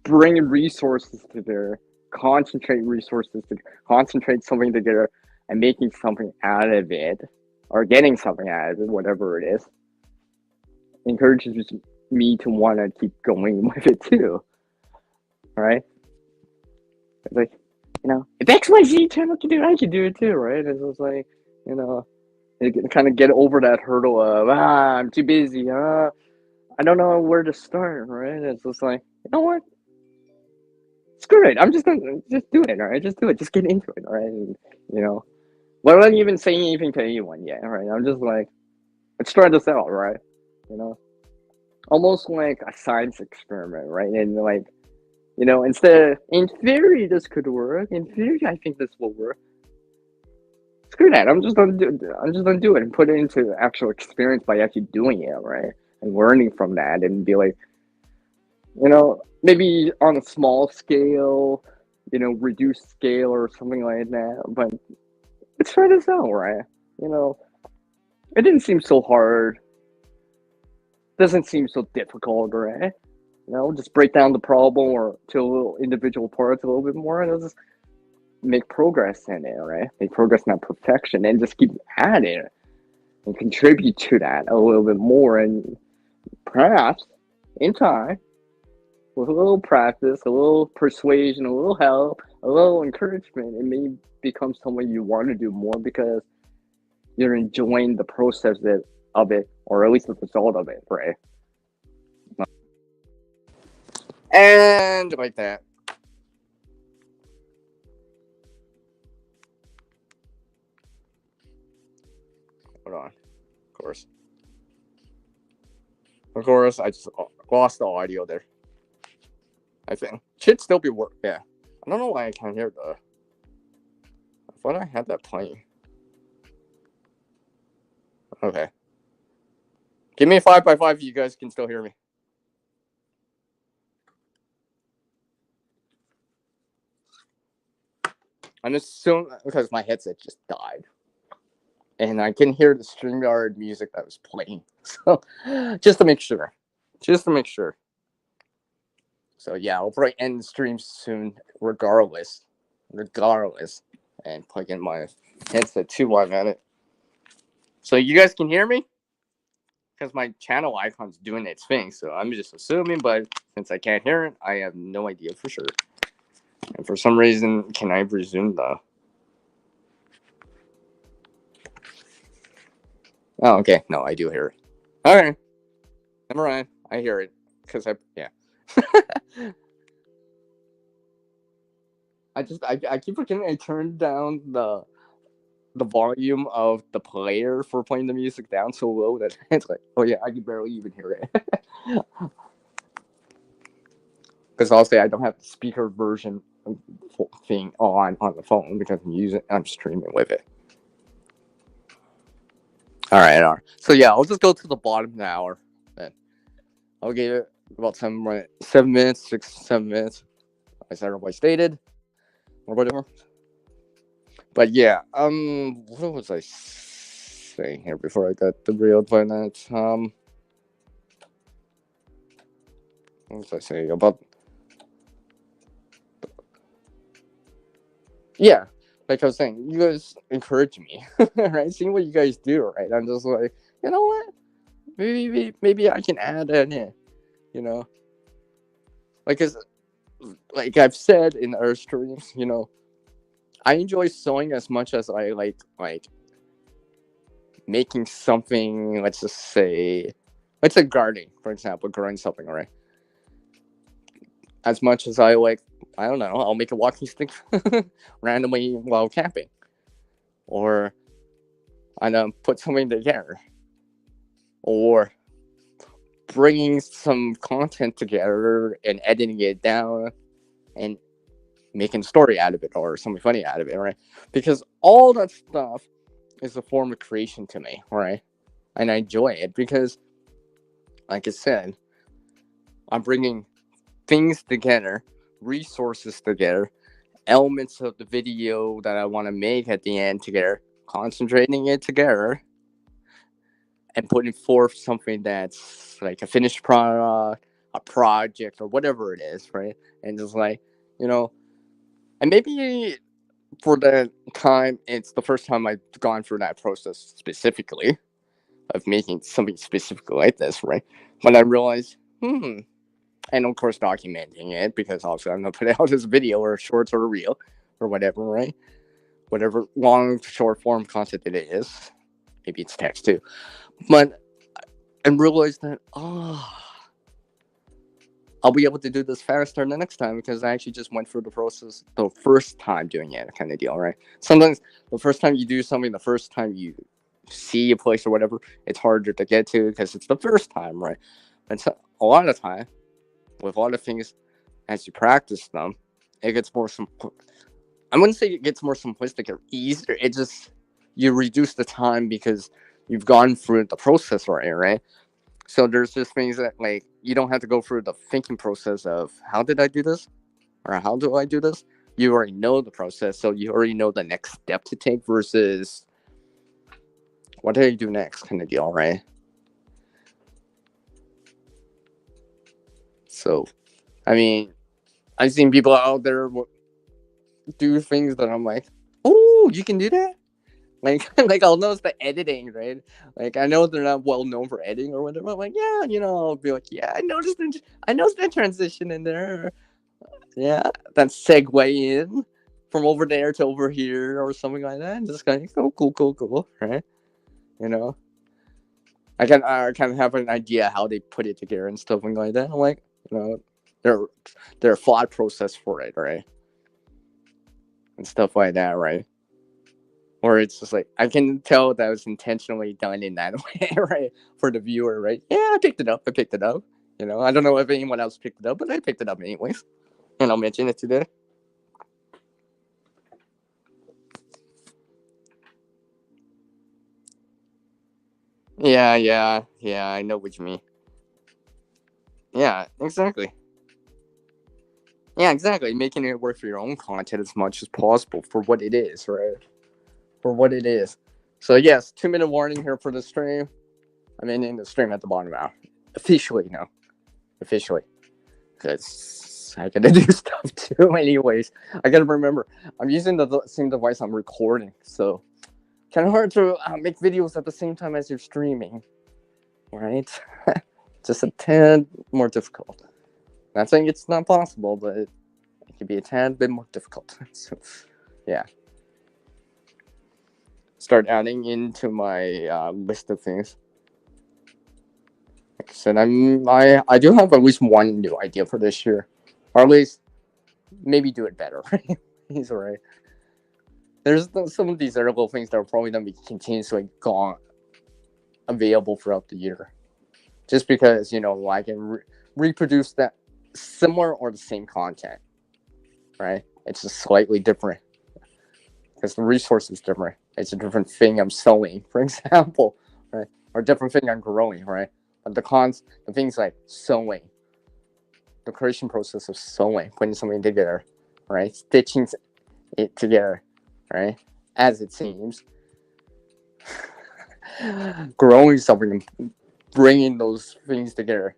bring resources together, concentrate something together, and making something out of it, or getting something out of it, whatever it is, encourages me to want to keep going with it too, right? It's like, if XYZ channel can do it, I can do it too, right? It's just like, you know, you can kind of get over that hurdle of, I'm too busy, I don't know where to start, right? It's just like, you know what? Screw it. I'm just gonna just do it, all right? Just do it. Just get into it, all right? And, well, I'm not even saying anything to anyone yet, all right? I'm just like, let's try this out, right? You know, almost like a science experiment, right? And like, instead of, in theory, this could work. In theory, I think this will work. Screw that. I'm just gonna do it and put it into actual experience by actually doing it, right? And learning from that and be like, maybe on a small scale, reduced scale or something like that. But let's try this out, right? You know, it didn't seem so hard. Doesn't seem so difficult, right? Just break down the problem or to little individual parts a little bit more, and just make progress in it, right? Make progress, not perfection, and just keep at it and contribute to that a little bit more, and perhaps in time, with a little practice, a little persuasion, a little help, a little encouragement, it may become something you want to do more because you're enjoying the process of it, or at least the result of it, right? And like that. Hold on. Of course, I just lost the audio there. I think. Should still be work. Yeah. I don't know why I can't hear the. I thought I had that playing. Okay. Give me a 5x5 if you guys can still hear me. I'm assuming because my headset just died. And I can hear the StreamYard music that was playing. So, just to make sure. So, yeah, I'll probably end the stream soon, regardless. And plug in my headset too while I'm at it. So, you guys can hear me? because my channel icon's doing its thing, so I'm just assuming, but since I can't hear it, I have no idea for sure. And for some reason, can I resume the... Oh, okay. No, I do hear it. Okay. Never mind. I hear it. Because yeah. I keep forgetting I turned down the volume of the player for playing the music down so low that it's like, oh yeah, I can barely even hear it. Because also I don't have the speaker version thing on the phone because I'm streaming with it. All right. So yeah, I'll just go to the bottom of the hour. Then I'll give it about 7 minutes, 7 minutes, as everybody stated, or whatever. But yeah, what was I saying here before I got derailed by that? What was I saying about? Yeah, like I was saying, you guys encourage me, right? Seeing what you guys do, right? I'm just like, you know what? Maybe I can add that in, you know? Like I've said in our streams, you know, I enjoy sewing as much as I like making something. Let's say gardening, for example, growing something, right? As much as I like, I don't know, I'll make a walking stick randomly while camping, or I know put something together, or bringing some content together and editing it down and making a story out of it or something funny out of it, right? Because all that stuff is a form of creation to me, right? And I enjoy it because, like I said, I'm bringing things together, resources together, elements of the video that I want to make at the end together, concentrating it together, and putting forth something that's like a finished product, a project, or whatever it is, right? And just like, you know, and maybe for the time, it's the first time I've gone through that process specifically of making something specific like this, right? But I realized, and of course documenting it, because also I'm gonna put out this video or shorts or a reel or whatever, right? Whatever long, short form content it is. Maybe it's text too. But I realized that, I'll be able to do this faster the next time because I actually just went through the process the first time doing it, kind of deal, right? Sometimes the first time you do something, the first time you see a place or whatever, it's harder to get to because it's the first time, right? And so a lot of time, with a lot of things, as you practice them, it gets more simple. I wouldn't say it gets more simplistic or easier. It just, you reduce the time because you've gone through the process already, right? So there's just things that, like, you don't have to go through the thinking process of how did I do this or how do I do this. You already know the process, so you already know the next step to take versus what do I do next kind of deal, right? So, I mean, I've seen people out there do things that I'm like, oh, you can do that? Like, like I'll notice the editing, right? Like, I know they're not well known for editing or whatever. I'm like, yeah, you know, I'll be like, yeah, I noticed that transition in there. Yeah, that segue in from over there to over here or something like that. And just kind of, oh, cool, right? You know, I kind of have an idea how they put it together and stuff like that. I'm like, you know, their thought process for it, right? And stuff like that, right? Or it's just like, I can tell that was intentionally done in that way, right? For the viewer, right? Yeah, I picked it up. You know, I don't know if anyone else picked it up, but I picked it up anyways. And I'll mention it today. Yeah, I know what you mean. Yeah, exactly. Yeah, exactly. Making it work for your own content as much as possible for what it is, right? For what it is. So yes, 2-minute warning here for the stream. I'm ending the stream at the bottom now. Officially, no. Officially. Because I gotta do stuff too anyways. I gotta remember, I'm using the same device I'm recording, so kind of hard to make videos at the same time as you're streaming. right? Just a tad more difficult. Not saying it's not possible, but it could be a tad bit more difficult. So, yeah. Start adding into my list of things. Like I said, I do have at least one new idea for this year, or at least maybe do it better. He's alright. There's some of these other little things that are probably gonna be continuously gone available throughout the year, just because I can reproduce that similar or the same content, right? It's just slightly different because the resource is different. It's a different thing I'm sowing, for example, right? Or a different thing I'm growing, right? But the things like sewing, the creation process of sewing, putting something together, right? Stitching it together, right? As it seems, growing something and bringing those things together,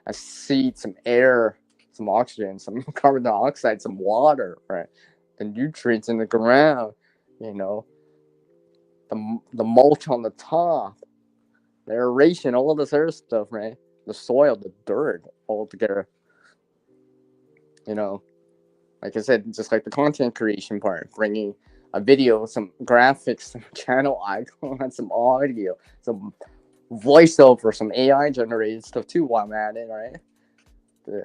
a seed, some air, some oxygen, some carbon dioxide, some water, right? The nutrients in the ground, the mulch on the top, the aeration, all of this other stuff, right? The soil, the dirt, all together. Like I said, just like the content creation part, bringing a video, some graphics, some channel icons, some audio, some voiceover, some AI generated stuff too while I'm at it, right? To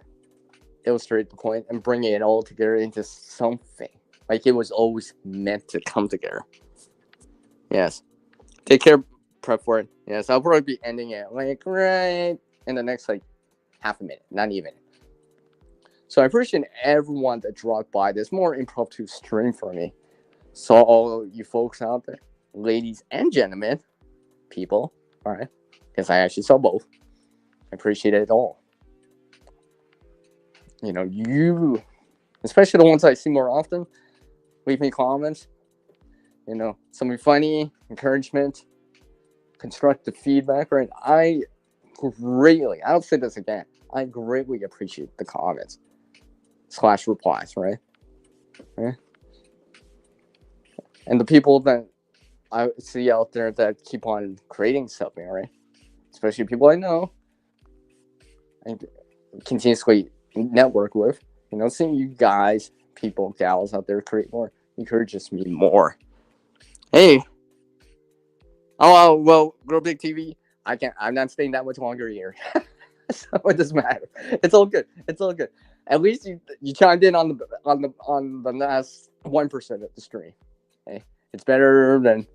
illustrate the point and bringing it all together into something. Like it was always meant to come together. Yes. Take care, prep for it. Yes, I'll probably be ending it like right in the next like half a minute, not even. So I appreciate everyone that dropped by this more impromptu stream for me. So all you folks out there, ladies and gentlemen, people, all right, because I actually saw both. I appreciate it all. You, especially the ones I see more often, leave me comments. Something funny, encouragement, constructive feedback, right? I'll say this again, I greatly appreciate the comments / replies, right? And the people that I see out there that keep on creating something, right? Especially people I know and continuously network with. Seeing you guys, people, gals out there create more encourages me more. Hey, well, Grow Big TV. I'm not staying that much longer here, so it doesn't matter. It's all good. It's all good. At least you chimed in on the last 1% of the stream. Hey, it's better than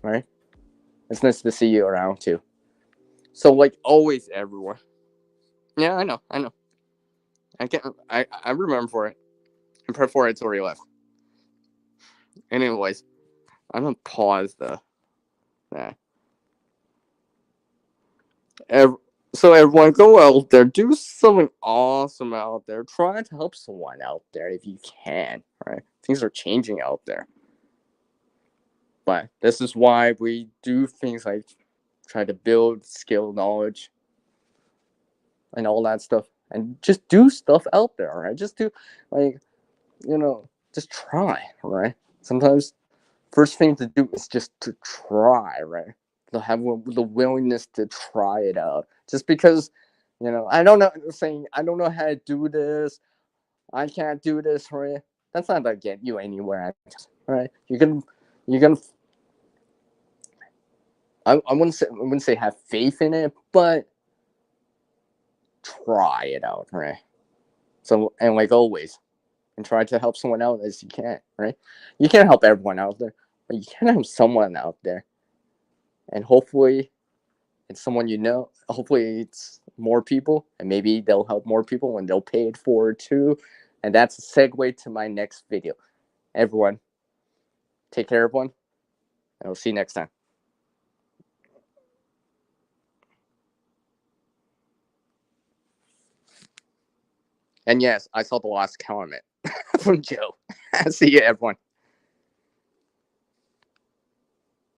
right. It's nice to see you around too. So like always, everyone. Yeah, I know. I can't. I remember for it. And before it's already left. Anyways, I'm gonna pause the. Nah. So everyone, go out there, do something awesome out there. Try to help someone out there if you can. Right? Things are changing out there, but this is why we do things like try to build skill, knowledge, and all that stuff, and just do stuff out there. Right? Just do like just try. Right? Sometimes first thing to do is just to try. Right? To have the willingness to try it out. Just because I don't know, saying I don't know how to do this, I can't do this, right? That's not gonna get you anywhere, right? You can. I wouldn't say have faith in it, but try it out, right? So and like always, and try to help someone out as you can, right? You can't help everyone out there, but you can help someone out there, and hopefully it's someone you know. Hopefully it's more people, and maybe they'll help more people and they'll pay it forward too. And that's a segue to my next video. Everyone, take care, everyone, and we'll see you next time. And yes, I saw the last comment from Joe. See you, everyone.